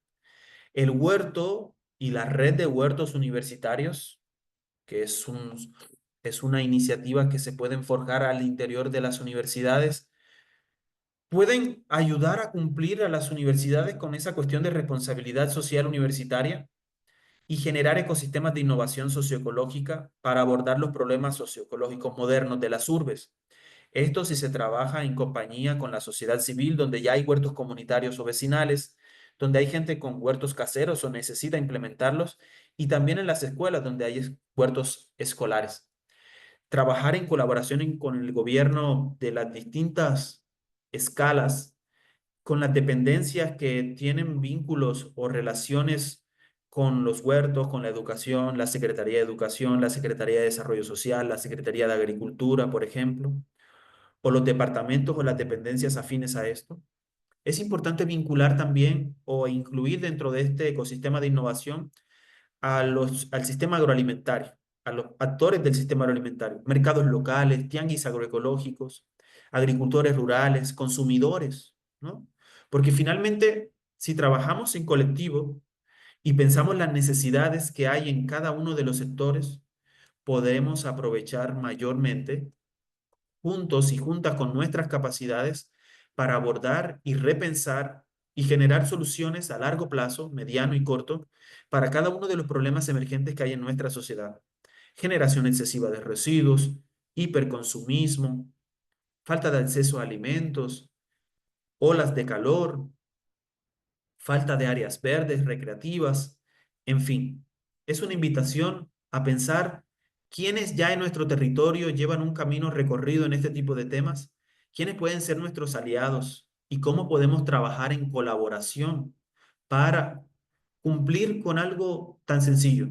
Speaker 2: El huerto y la red de huertos universitarios, que es una iniciativa que se pueden forjar al interior de las universidades, pueden ayudar a cumplir a las universidades con esa cuestión de responsabilidad social universitaria y generar ecosistemas de innovación socioecológica para abordar los problemas socioecológicos modernos de las urbes. Esto si se trabaja en compañía con la sociedad civil, donde ya hay huertos comunitarios o vecinales, donde hay gente con huertos caseros o necesita implementarlos, y también en las escuelas, donde hay huertos escolares. Trabajar en colaboración con el gobierno de las distintas escalas, con las dependencias que tienen vínculos o relaciones con los huertos, con la educación, la Secretaría de Educación, la Secretaría de Desarrollo Social, la Secretaría de Agricultura, por ejemplo, o los departamentos o las dependencias afines a esto. Es importante vincular también o incluir dentro de este ecosistema de innovación al sistema agroalimentario, a los actores del sistema agroalimentario, mercados locales, tianguis agroecológicos, agricultores rurales, consumidores, ¿no? Porque finalmente, si trabajamos en colectivo y pensamos las necesidades que hay en cada uno de los sectores, podemos aprovechar mayormente juntos y juntas con nuestras capacidades para abordar y repensar y generar soluciones a largo plazo, mediano y corto, para cada uno de los problemas emergentes que hay en nuestra sociedad. Generación excesiva de residuos, hiperconsumismo, falta de acceso a alimentos, olas de calor, falta de áreas verdes, recreativas, en fin, es una invitación a pensar quiénes ya en nuestro territorio llevan un camino recorrido en este tipo de temas, quiénes pueden ser nuestros aliados y cómo podemos trabajar en colaboración para cumplir con algo tan sencillo,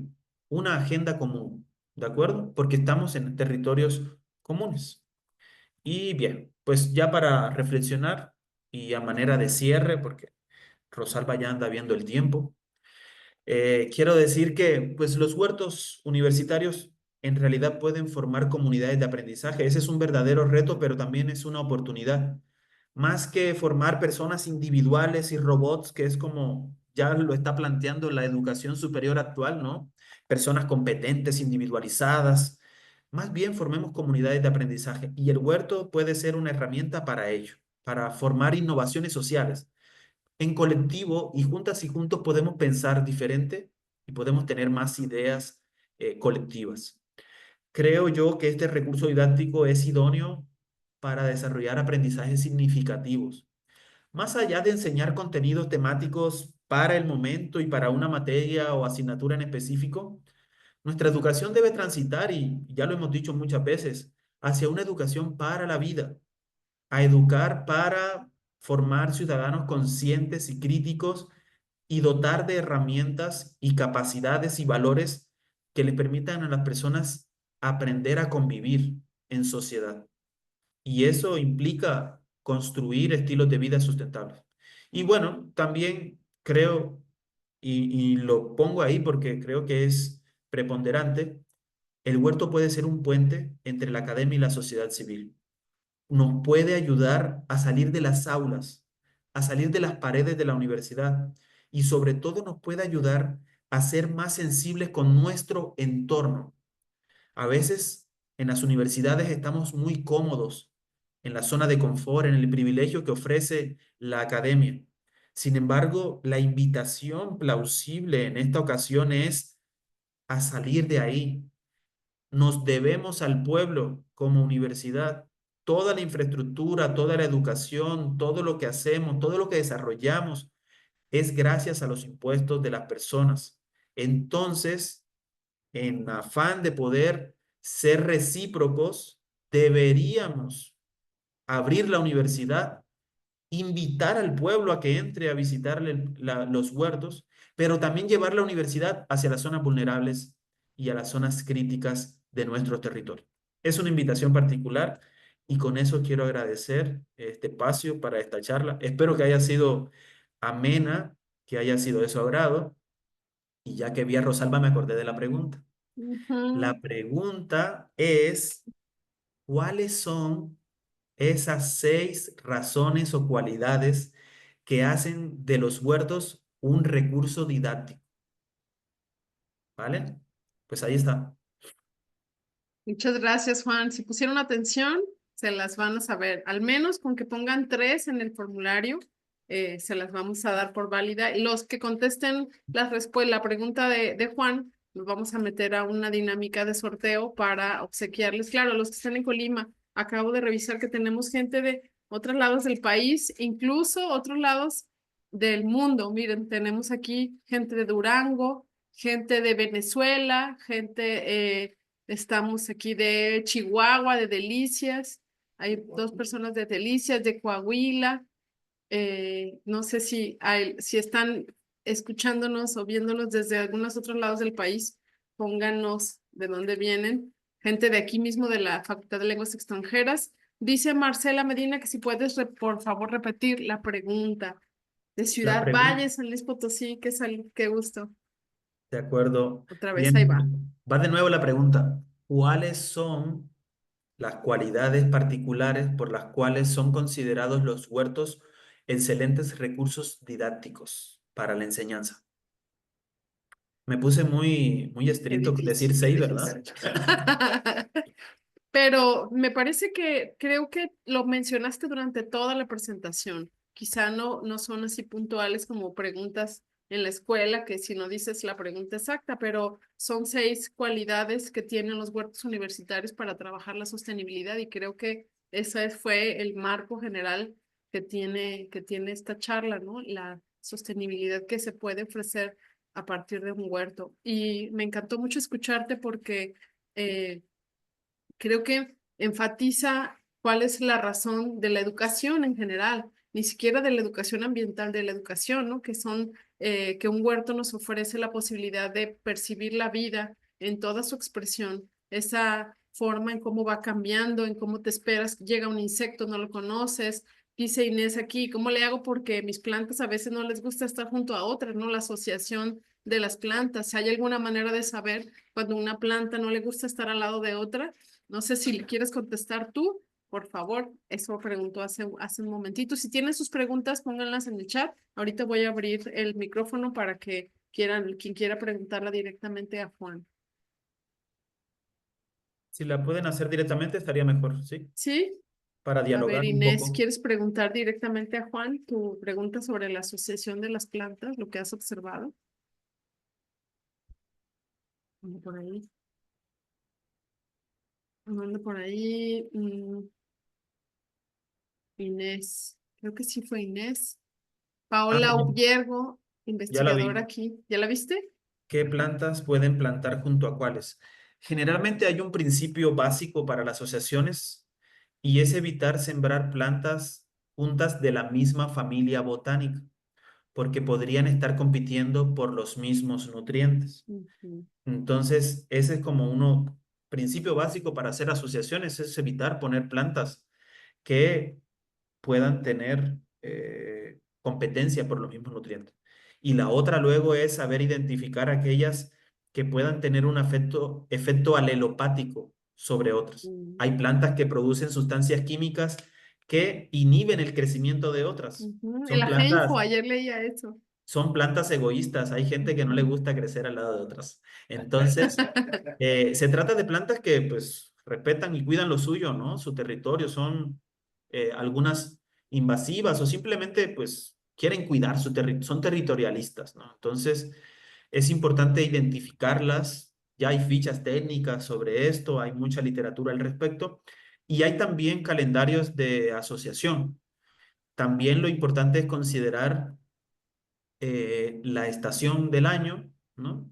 Speaker 2: una agenda común, ¿de acuerdo? Porque estamos en territorios comunes. Y bien, pues ya para reflexionar y a manera de cierre, porque Rosalba ya anda viendo el tiempo. Quiero decir que pues los huertos universitarios en realidad pueden formar comunidades de aprendizaje. Ese es un verdadero reto, pero también es una oportunidad. Más que formar personas individuales y robots, que es como ya lo está planteando la educación superior actual, ¿no? Personas competentes, individualizadas. Más bien formemos comunidades de aprendizaje y el huerto puede ser una herramienta para ello, para formar innovaciones sociales. En colectivo y juntas y juntos podemos pensar diferente y podemos tener más ideas colectivas. Creo yo que este recurso didáctico es idóneo para desarrollar aprendizajes significativos. Más allá de enseñar contenidos temáticos para el momento y para una materia o asignatura en específico, nuestra educación debe transitar, y ya lo hemos dicho muchas veces, hacia una educación para la vida, a educar para formar ciudadanos conscientes y críticos y dotar de herramientas y capacidades y valores que les permitan a las personas aprender a convivir en sociedad. Y eso implica construir estilos de vida sustentables. Y bueno, también creo, y lo pongo ahí porque creo que es preponderante, el huerto puede ser un puente entre la academia y la sociedad civil. Nos puede ayudar a salir de las aulas, a salir de las paredes de la universidad y sobre todo nos puede ayudar a ser más sensibles con nuestro entorno. A veces en las universidades estamos muy cómodos en la zona de confort, en el privilegio que ofrece la academia. Sin embargo, la invitación plausible en esta ocasión es a salir de ahí. Nos debemos al pueblo como universidad. Toda la infraestructura, toda la educación, todo lo que hacemos, todo lo que desarrollamos es gracias a los impuestos de las personas. Entonces, en afán de poder ser recíprocos, deberíamos abrir la universidad, invitar al pueblo a que entre a visitarle los huertos, pero también llevar la universidad hacia las zonas vulnerables y a las zonas críticas de nuestro territorio. Es una invitación particular y con eso quiero agradecer este espacio para esta charla. Espero que haya sido amena, que haya sido de su agrado y ya que vi a Rosalba me acordé de la pregunta.
Speaker 1: Ujú.
Speaker 2: La pregunta es, ¿cuáles son esas 6 razones o cualidades que hacen de los huertos un recurso didáctico? ¿Vale? Pues ahí está.
Speaker 1: Muchas gracias, Juan. Si pusieron atención, se las van a saber. Al menos con que pongan 3 en el formulario, se las vamos a dar por válida. Y los que contesten la pregunta de Juan, nos vamos a meter a una dinámica de sorteo para obsequiarles. Claro, los que están en Colima, acabo de revisar que tenemos gente de otros lados del país, incluso otros lados del mundo. Miren, tenemos aquí gente de Durango, gente de Venezuela, gente... estamos aquí de Chihuahua, de Delicias. Hay 2 personas de Delicias, de Coahuila. No sé si están escuchándonos o viéndonos desde algunos otros lados del país, pónganos de dónde vienen. Gente de aquí mismo de la Facultad de Lenguas Extranjeras. Dice Marcela Medina que si puedes, por favor, repetir la pregunta. De
Speaker 2: La
Speaker 1: Ciudad
Speaker 2: pregunta,
Speaker 1: Valle, San Luis Potosí, qué gusto.
Speaker 2: de acuerdo.
Speaker 1: Otra vez, ahí va.
Speaker 2: Bien, va de nuevo la pregunta. ¿Cuáles son las cualidades particulares por las cuales son considerados los huertos excelentes recursos didácticos para la enseñanza? Me puse muy
Speaker 1: Qué
Speaker 2: estricto con decir
Speaker 1: difícil, qué
Speaker 2: 6,
Speaker 1: difícil.
Speaker 2: ¿verdad?
Speaker 1: Pero me parece que creo que lo mencionaste durante toda la presentación. Quizá no son así puntuales como preguntas en la escuela, que si no dices la pregunta exacta, pero son 6 cualidades que tienen los huertos universitarios para trabajar la sostenibilidad y creo que ese fue el marco general que tiene esta charla, ¿no? La sostenibilidad que se puede ofrecer a partir de un huerto. Y me encantó mucho escucharte porque... creo que enfatiza cuál es la razón de la educación en general, ni siquiera de la educación ambiental, de la educación, ¿no? Que un huerto nos ofrece la posibilidad de percibir la vida en toda su expresión, esa forma en cómo va cambiando, en cómo te esperas, llega un insecto, no lo conoces. Dice Inés aquí, ¿cómo le hago? Porque mis plantas a veces no les gusta estar junto a otras, ¿no? La asociación de las plantas. ¿Hay alguna manera de saber cuando una planta no le gusta estar al lado de otra? No sé si le quieres contestar tú, por favor. Eso preguntó hace un momentito. Si tienen sus preguntas, pónganlas en el chat. Ahorita voy a abrir el micrófono para que quien quiera preguntarla directamente a Juan.
Speaker 2: Si la pueden hacer directamente, estaría mejor, ¿sí?
Speaker 1: ¿Sí?
Speaker 2: Para
Speaker 1: A ver,
Speaker 2: dialogar un
Speaker 1: Inés,
Speaker 2: poco.
Speaker 1: ¿quieres preguntar directamente a Juan tu pregunta sobre la asociación de las plantas, lo que has observado? Ando por ahí. Ando por ahí. Inés, creo que sí fue Inés.
Speaker 2: Ah,
Speaker 1: Paola
Speaker 2: ya,
Speaker 1: Ubiergo,
Speaker 2: ya la
Speaker 1: investigadora
Speaker 2: vi.
Speaker 1: aquí. ¿Ya la viste?
Speaker 2: ¿Qué plantas pueden plantar junto a cuáles? Generalmente hay un principio básico para las asociaciones y es evitar sembrar plantas juntas de la misma familia botánica, porque podrían estar compitiendo por los mismos nutrientes.
Speaker 1: Ujú,
Speaker 2: Entonces, ese es como uno principio básico para hacer asociaciones, es evitar poner plantas que puedan tener competencia por los mismos nutrientes. Y la otra luego es saber identificar aquellas que puedan tener un efecto alelopático sobre otras.
Speaker 1: mm,
Speaker 2: Hay plantas que producen sustancias químicas que inhiben el crecimiento de otras.
Speaker 1: ujú. En
Speaker 2: Son
Speaker 1: la G-Info,
Speaker 2: plantas,
Speaker 1: ayer leía eso.
Speaker 2: son plantas egoístas. Hay gente que no le
Speaker 1: Ujú.
Speaker 2: gusta crecer al lado de otras. Entonces, se trata de plantas que pues respetan y cuidan lo suyo, ¿no? Su territorio. Son algunas invasivas o simplemente pues quieren cuidar su territorio, son territorialistas, ¿no? Entonces es importante identificarlas. Ya hay fichas técnicas sobre esto, hay mucha literatura al respecto y hay también calendarios de asociación. También lo importante es considerar la estación del año, ¿no?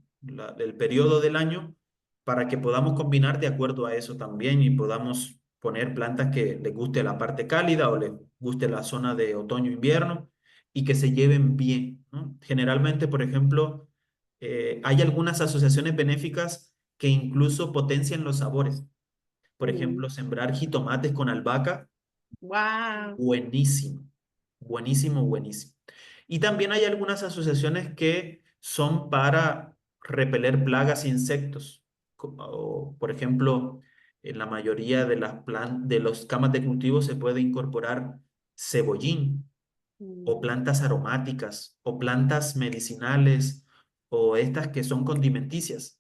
Speaker 2: El periodo del año, para que podamos combinar de acuerdo a eso también y podamos poner plantas que les guste la parte cálida o les guste la zona de otoño-invierno y que se lleven bien, ¿no? Generalmente, por ejemplo, hay algunas asociaciones benéficas que incluso potencian los sabores. Por ejemplo, sembrar jitomates con albahaca.
Speaker 1: Wow.
Speaker 2: Buenísimo, buenísimo, buenísimo. Y también hay algunas asociaciones que son para repeler plagas e insectos. Por ejemplo, en la mayoría de de los camas de cultivo se puede incorporar cebollín o plantas aromáticas o plantas medicinales o estas que son condimenticias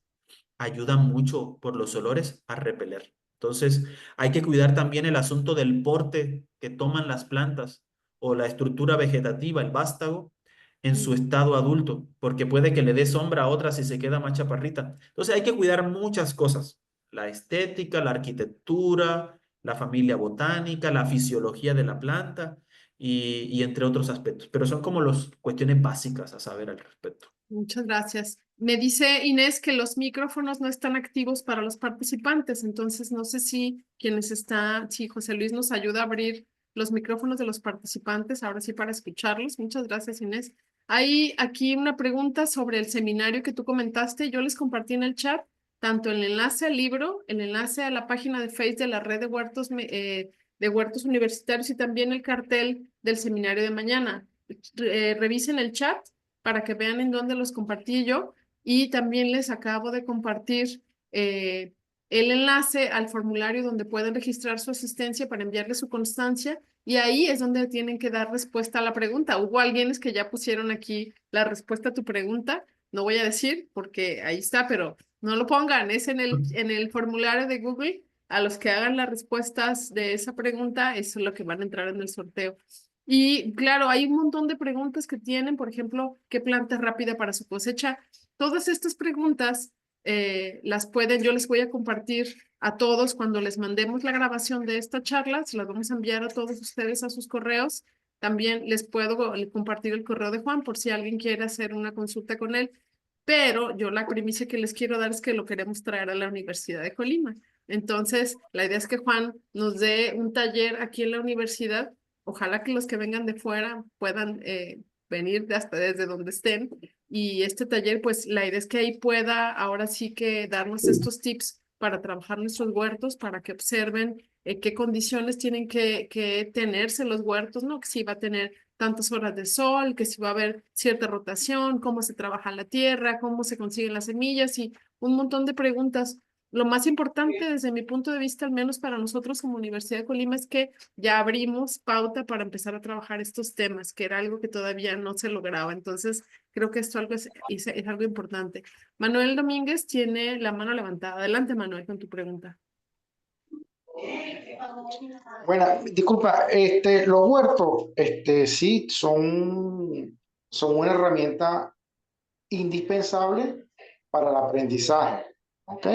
Speaker 2: ayudan mucho por los olores a repeler. Entonces, hay que cuidar también el asunto del porte que toman las plantas o la estructura vegetativa, el vástago, en su estado adulto, porque puede que le dé sombra a otras si se queda más chaparrita. Entonces, hay que cuidar muchas cosas, la estética, la arquitectura, la familia botánica, la fisiología de la planta y entre otros aspectos, pero son como las cuestiones básicas a saber al respecto.
Speaker 1: Muchas gracias. Me dice Inés que los micrófonos no están activos para los participantes, entonces no sé si José Luis nos ayuda a abrir los micrófonos de los participantes, ahora sí para escucharlos. Muchas gracias, Inés. Hay aquí una pregunta sobre el seminario que tú comentaste. Yo les compartí en el chat tanto el enlace al libro, el enlace a la página de Facebook de la red de huertos universitarios y también el cartel del seminario de mañana. Revisen el chat para que vean en dónde los compartí yo y también les acabo de compartir eh, el enlace al formulario donde pueden registrar su asistencia para enviarle su constancia y ahí es donde tienen que dar respuesta a la pregunta. Hubo alguienes que ya pusieron aquí la respuesta a tu pregunta, no voy a decir porque ahí está, pero no lo pongan, es en el formulario de Google. A los que hagan las respuestas de esa pregunta, eso es lo que van a entrar en el sorteo. Y claro, hay un montón de preguntas que tienen, por ejemplo, ¿qué planta es rápida para su cosecha? Todas estas preguntas yo les voy a compartir a todos cuando les mandemos la grabación de esta charla, se las vamos a enviar a todos ustedes a sus correos. También les puedo compartir el correo de Juan por si alguien quiere hacer una consulta con él, pero yo la primicia que les quiero dar es que lo queremos traer a la Universidad de Colima. Entonces, la idea es que Juan nos dé un taller aquí en la universidad. Ojalá que los que vengan de fuera puedan venir hasta desde donde estén. Y este taller, pues la idea es que ahí pueda ahora sí que darnos estos tips para trabajar nuestros huertos, para que observen qué condiciones tienen que tenerse los huertos, ¿no? Que si va a tener tantas horas de sol, que si va a haber cierta rotación, cómo se trabaja la tierra, cómo se consiguen las semillas y un montón de preguntas. Lo más importante desde mi punto de vista, al menos para nosotros como Universidad de Colima, es que ya abrimos pauta para empezar a trabajar estos temas, que era algo que todavía no se lograba. Entonces, creo que esto algo es algo importante. Manuel Domínguez tiene la mano levantada. Adelante, Manuel, con tu pregunta.
Speaker 3: Bueno, disculpa, los huertos, sí, son una herramienta indispensable para el aprendizaje, ¿ok?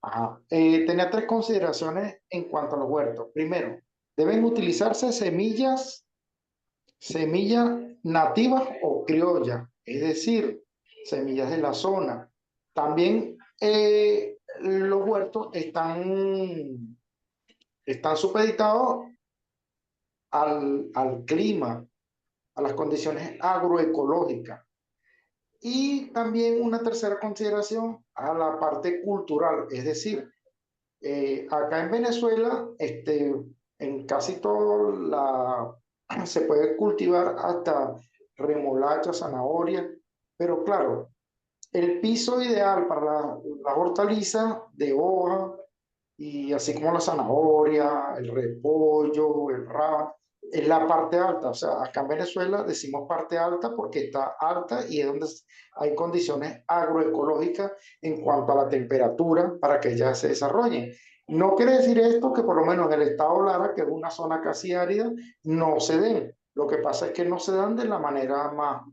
Speaker 3: Ajá. Tenía tres consideraciones en cuanto a los huertos. Primero, deben utilizarse semillas nativas o criollas, es decir, semillas de la zona. También los huertos están supeditados al clima, a las condiciones agroecológicas. Y también una tercera consideración a la parte cultural, es decir, acá en Venezuela, en casi todo se puede cultivar hasta remolacha, zanahoria, pero claro, el piso ideal para las hortalizas de hoja y así como la zanahoria, el repollo, el rábano, es la parte alta. O sea, acá en Venezuela decimos parte alta porque está alta y es donde hay condiciones agroecológicas en cuanto a la temperatura para que ellas se desarrollen. No quiere decir esto que por lo menos en el estado Lara, que es una zona casi árida, no se den. Lo que pasa es que no se dan de la manera más,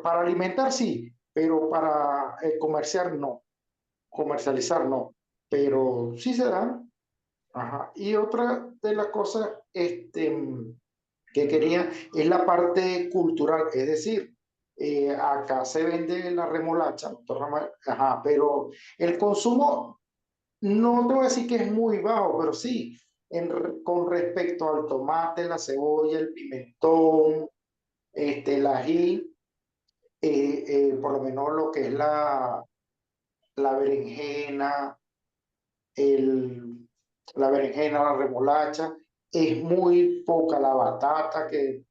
Speaker 3: para alimentar sí, pero para comercializar no, pero sí se dan. Ajá. Y otra de las cosas que quería es la parte cultural, es decir, acá se vende la remolacha, ajá, pero el consumo no te voy a decir que es muy bajo, pero sí, con respecto al tomate, la cebolla, el pimentón, el ají, por lo menos lo que es la berenjena, el, la berenjena, la remolacha, es muy poca la batata, que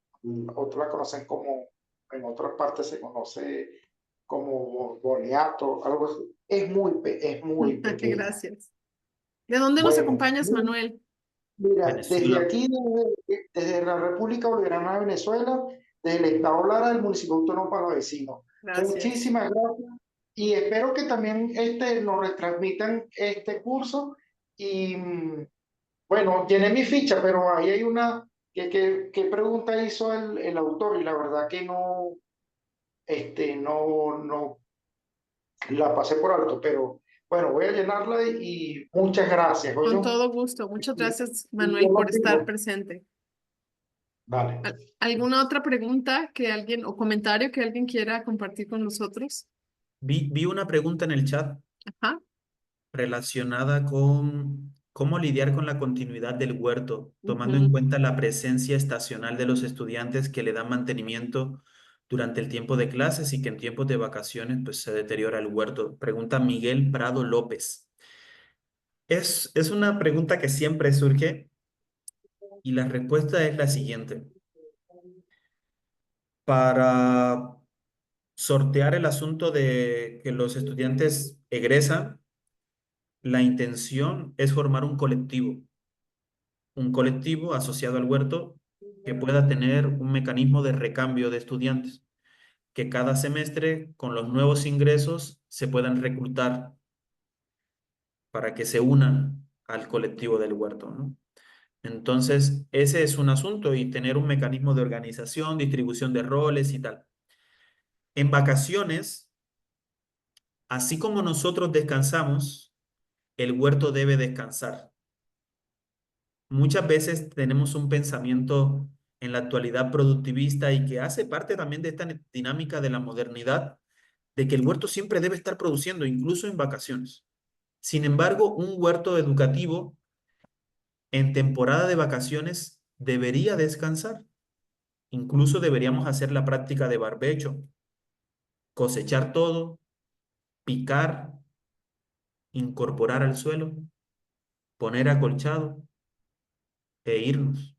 Speaker 3: otros la conocen como, en otras partes se conoce como boniato, algo así. Es muy pequeña.
Speaker 1: Gracias. ¿De dónde nos
Speaker 3: Bueno,
Speaker 1: acompañas, Manuel?
Speaker 3: mira, desde
Speaker 2: Venezuela.
Speaker 3: aquí, desde la República Bolivariana de Venezuela, desde el estado Lara del municipio autónomo Palavecino.
Speaker 1: Gracias.
Speaker 3: Muchísimas gracias y espero que también nos retransmitan este curso y bueno, tiene mi ficha, pero ahí hay una, ¿qué pregunta hizo el autor? Y la verdad que no la pasé por alto, pero bueno, voy a llenarla y muchas gracias,
Speaker 1: Con
Speaker 3: oye.
Speaker 1: todo gusto. Muchas gracias,
Speaker 3: Y yo
Speaker 1: Manuel,
Speaker 3: lo
Speaker 1: por estar
Speaker 3: sigo.
Speaker 1: presente.
Speaker 3: Vale.
Speaker 1: ¿Alguna otra pregunta que alguien o comentario que alguien quiera compartir con nosotros?
Speaker 2: Vi una pregunta en el chat
Speaker 1: Ajá.
Speaker 2: relacionada con cómo lidiar con la continuidad del huerto, tomando en
Speaker 1: Ujú.
Speaker 2: cuenta la presencia estacional de los estudiantes que le dan mantenimiento durante el tiempo de clases y que en tiempos de vacaciones pues se deteriora el huerto. Pregunta Miguel Prado López. Es una pregunta que siempre surge y la respuesta es la siguiente. Para sortear el asunto de que los estudiantes egresan, la intención es formar un colectivo asociado al huerto que pueda tener un mecanismo de recambio de estudiantes, que cada semestre con los nuevos ingresos se puedan reclutar para que se unan al colectivo del huerto, ¿no? Entonces, ese es un asunto y tener un mecanismo de organización, distribución de roles y tal. En vacaciones, así como nosotros descansamos, el huerto debe descansar. Muchas veces tenemos un pensamiento en la actualidad productivista y que hace parte también de esta dinámica de la modernidad, de que el huerto siempre debe estar produciendo, incluso en vacaciones. Sin embargo, un huerto educativo en temporada de vacaciones debería descansar. Incluso deberíamos hacer la práctica de barbecho, cosechar todo, picar, incorporar al suelo, poner acolchado e irnos.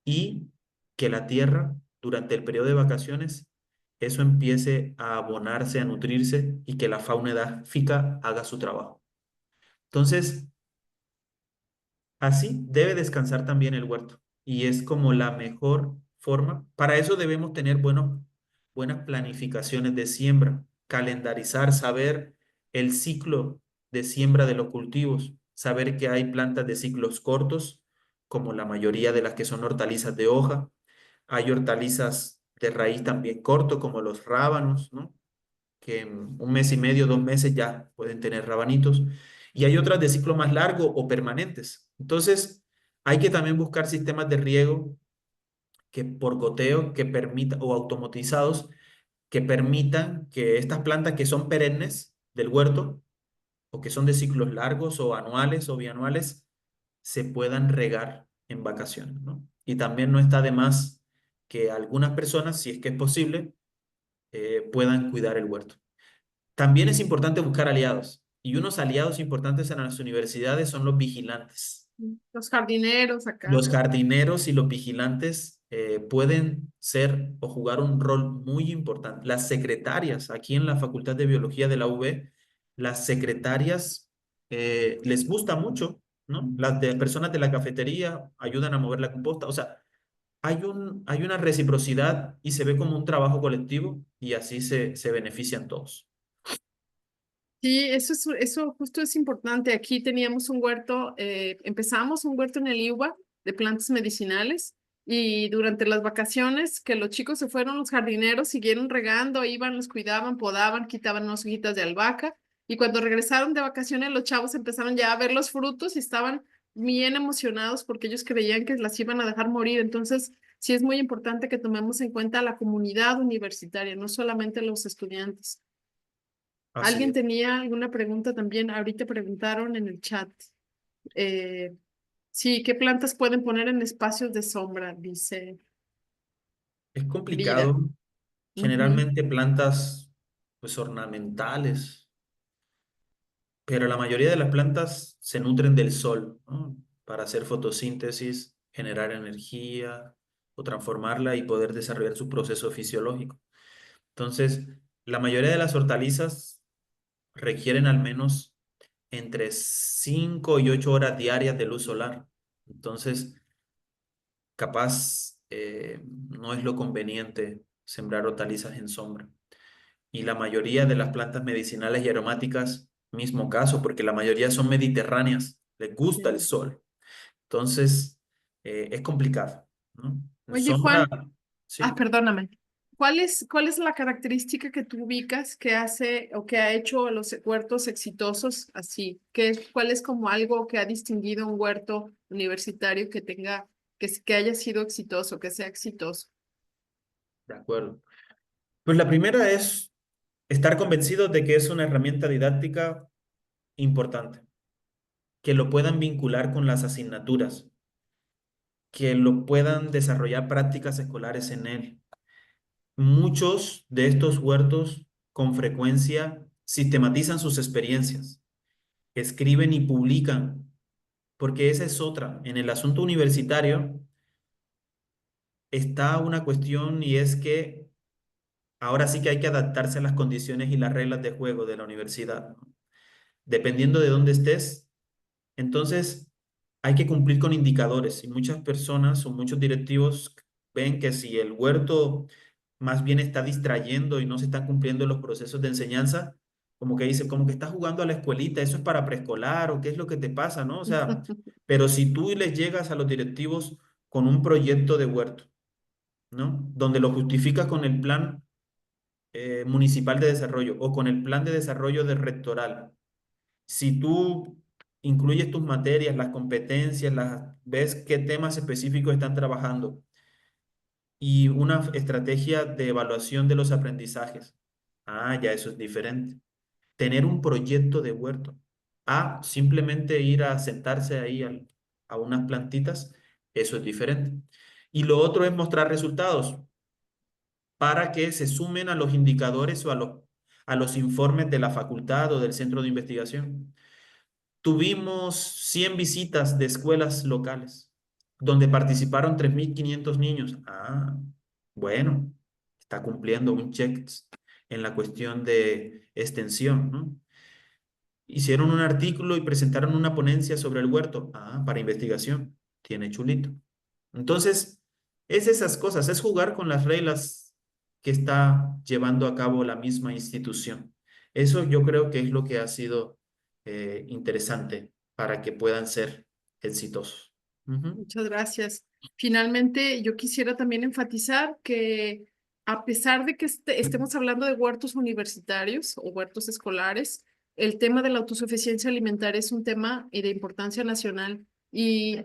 Speaker 2: Y que la tierra, durante el periodo de vacaciones, eso empiece a abonarse, a nutrirse y que la fauna edáfica haga su trabajo. Entonces, así debe descansar también el huerto y es como la mejor forma. Para eso debemos tener buenas planificaciones de siembra, calendarizar, saber el ciclo de siembra de los cultivos, saber que hay plantas de ciclos cortos, como la mayoría de las que son hortalizas de hoja. Hay hortalizas de raíz también corto, como los rábanos, ¿no? Que en un mes y medio, 2 meses ya pueden tener rabanitos. Y hay otras de ciclo más largo o permanentes. Entonces, hay que también buscar sistemas de riego que por goteo que permita o automatizados que permitan que estas plantas que son perennes del huerto o que son de ciclos largos o anuales o bianuales se puedan regar en vacaciones, ¿no? Y también no está de más que algunas personas, si es que es posible, puedan cuidar el huerto. También es importante buscar aliados y unos aliados importantes en las universidades son los vigilantes.
Speaker 1: Los jardineros acá.
Speaker 2: Los jardineros y los vigilantes pueden ser o jugar un rol muy importante. Las secretarias, aquí en la Facultad de Biología de la UB, las secretarias les gusta mucho, ¿no? Las de personas de la cafetería ayudan a mover la composta. O sea, hay una reciprocidad y se ve como un trabajo colectivo y así se benefician todos.
Speaker 1: Sí, eso justo es importante. Aquí teníamos un huerto, empezamos un huerto en el IUBA de plantas medicinales y durante las vacaciones que los chicos se fueron, los jardineros siguieron regando, iban, los cuidaban, podaban, quitaban unas hojitas de albahaca y cuando regresaron de vacaciones los chavos empezaron ya a ver los frutos y estaban bien emocionados porque ellos creían que las iban a dejar morir. Entonces, sí es muy importante que tomemos en cuenta la comunidad universitaria, no solamente los estudiantes.
Speaker 2: Así
Speaker 1: ¿Alguien
Speaker 2: es.
Speaker 1: tenía alguna pregunta también? Ahorita preguntaron en el chat. Eh, sí, ¿qué plantas pueden poner en espacios de sombra? Dice
Speaker 2: Es
Speaker 1: Vida.
Speaker 2: complicado.
Speaker 1: Ujú.
Speaker 2: Generalmente plantas pues ornamentales, pero la mayoría de las plantas se nutren del sol, ¿no? Para hacer fotosíntesis, generar energía o transformarla y poder desarrollar su proceso fisiológico. Entonces, la mayoría de las hortalizas requieren al menos entre 5 y 8 horas diarias de luz solar. Entonces, capaz no es lo conveniente sembrar hortalizas en sombra. Y la mayoría de las plantas medicinales y aromáticas, mismo caso, porque la mayoría son mediterráneas, les gusta el
Speaker 1: Sí.
Speaker 2: sol. Entonces, es complicado, ¿no? En
Speaker 1: Oye,
Speaker 2: sombra,
Speaker 1: Juan,
Speaker 2: sí,
Speaker 1: perdóname. ¿Cuál es la característica que tú ubicas que hace o que ha hecho a los huertos exitosos así? ¿Cuál es como algo que ha distinguido un huerto universitario que tenga, que haya sido exitoso, que sea exitoso?
Speaker 2: de acuerdo. Pues la primera es estar convencidos de que es una herramienta didáctica importante, que lo puedan vincular con las asignaturas, que lo puedan desarrollar prácticas escolares en él. Muchos de estos huertos con frecuencia sistematizan sus experiencias, escriben y publican, porque esa es otra. En el asunto universitario está una cuestión y es que ahora sí que hay que adaptarse a las condiciones y las reglas de juego de la universidad, ¿no? Dependiendo de dónde estés, entonces hay que cumplir con indicadores y muchas personas o muchos directivos ven que si el huerto más bien está distrayendo y no se están cumpliendo los procesos de enseñanza, como que dice, como que estás jugando a la escuelita, eso es para preescolar o qué es lo que te pasa, ¿no? O sea, pero si tú les llegas a los directivos con un proyecto de huerto, ¿no? Donde lo justificas con el plan municipal de desarrollo o con el plan de desarrollo de rectoral. Si tú incluyes tus materias, las competencias, ves qué temas específicos están trabajando y una estrategia de evaluación de los aprendizajes. Ah, ya eso es diferente. Tener un proyecto de huerto. A simplemente ir a sentarse ahí a unas plantitas, eso es diferente. Y lo otro es mostrar resultados para que se sumen a los indicadores o a los informes de la facultad o del centro de investigación. Tuvimos 100 visitas de escuelas locales. donde participaron 3.500 niños. Ah, bueno, está cumpliendo un check en la cuestión de extensión, ¿no? Hicieron un artículo y presentaron una ponencia sobre el huerto. Ah, para investigación. Tiene chulito. Entonces, es esas cosas, es jugar con las reglas que está llevando a cabo la misma institución. Eso yo creo que es lo que ha sido interesante para que puedan ser exitosos. Ujú.
Speaker 1: Muchas gracias. Finalmente, yo quisiera también enfatizar que a pesar de que estemos hablando de huertos universitarios o huertos escolares, el tema de la autosuficiencia alimentaria es un tema de importancia nacional y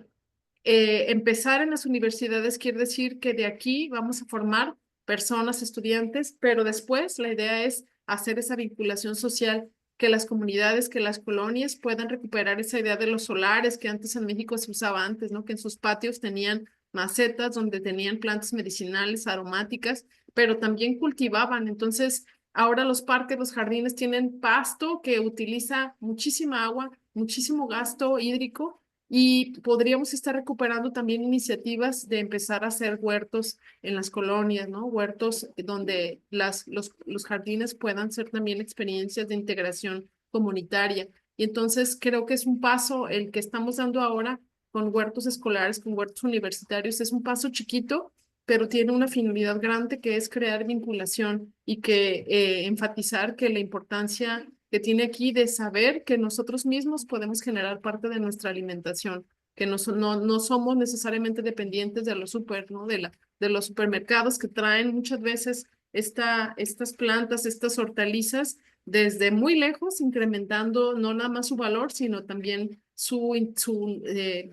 Speaker 1: empezar en las universidades quiere decir que de aquí vamos a formar personas, estudiantes, pero después la idea es hacer esa vinculación social, que las comunidades, que las colonias puedan recuperar esa idea de los solares que antes en México se usaba antes, ¿no? Que en sus patios tenían macetas donde tenían plantas medicinales, aromáticas, pero también cultivaban. Entonces, ahora los parques, los jardines tienen pasto que utiliza muchísima agua, muchísimo gasto hídrico y podríamos estar recuperando también iniciativas de empezar a hacer huertos en las colonias, ¿no? Huertos donde los jardines puedan ser también experiencias de integración comunitaria. Y entonces creo que es un paso el que estamos dando ahora con huertos escolares, con huertos universitarios. Es un paso chiquito, pero tiene una finalidad grande que es crear vinculación y que enfatizar que la importancia que tiene aquí de saber que nosotros mismos podemos generar parte de nuestra alimentación, que no somos necesariamente dependientes de los super, ¿no? De los supermercados que traen muchas veces estas plantas, estas hortalizas desde muy lejos, incrementando no nada más su valor, sino también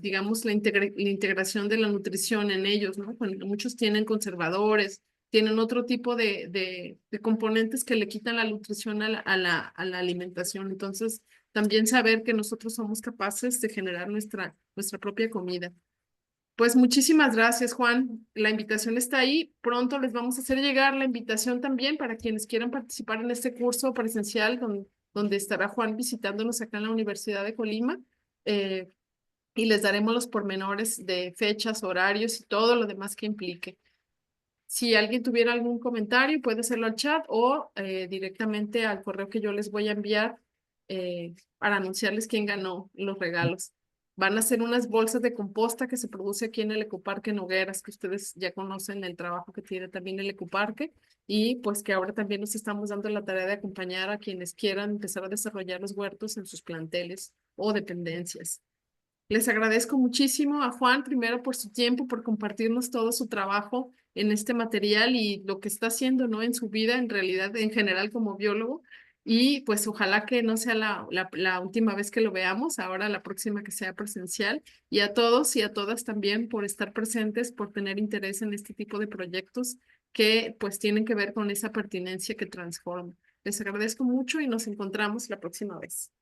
Speaker 1: digamos, la integración de la nutrición en ellos, ¿no? Cuando muchos tienen conservadores, tienen otro tipo de componentes que le quitan la nutrición a la alimentación. Entonces, también saber que nosotros somos capaces de generar nuestra propia comida. Pues muchísimas gracias, Juan. La invitación está ahí. Pronto les vamos a hacer llegar la invitación también para quienes quieran participar en este curso presencial donde estará Juan visitándonos acá en la Universidad de Colima. Eh, y les daremos los pormenores de fechas, horarios y todo lo demás que implique. Si alguien tuviera algún comentario, puede hacerlo al chat o directamente al correo que yo les voy a enviar para anunciarles quién ganó los regalos. Van a ser unas bolsas de composta que se produce aquí en el Ecoparque Nogueras, que ustedes ya conocen el trabajo que tiene también el Ecoparque y pues que ahora también nos estamos dando la tarea de acompañar a quienes quieran empezar a desarrollar los huertos en sus planteles o dependencias. Les agradezco muchísimo a Juan, primero por su tiempo, por compartirnos todo su trabajo en este material y lo que está haciendo, ¿no? En su vida, en realidad, en general como biólogo. Y pues ojalá que no sea la última vez que lo veamos, ahora la próxima que sea presencial. Y a todos y a todas también por estar presentes, por tener interés en este tipo de proyectos que pues tienen que ver con esa pertinencia que transforma. Les agradezco mucho y nos encontramos la próxima vez.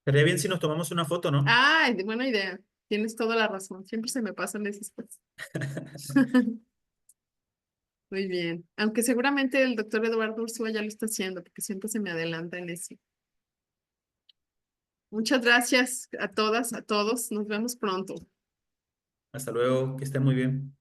Speaker 2: Estaría bien si nos tomamos una foto, ¿no?
Speaker 1: Ah, buena idea. Tienes toda la razón. Siempre se me pasan esas cosas. Muy bien. Aunque seguramente el doctor Eduardo Ursúa ya lo está haciendo, porque siempre se me adelanta en eso. Muchas gracias a todas, a todos. Nos vemos pronto.
Speaker 2: Hasta luego, que estén muy bien.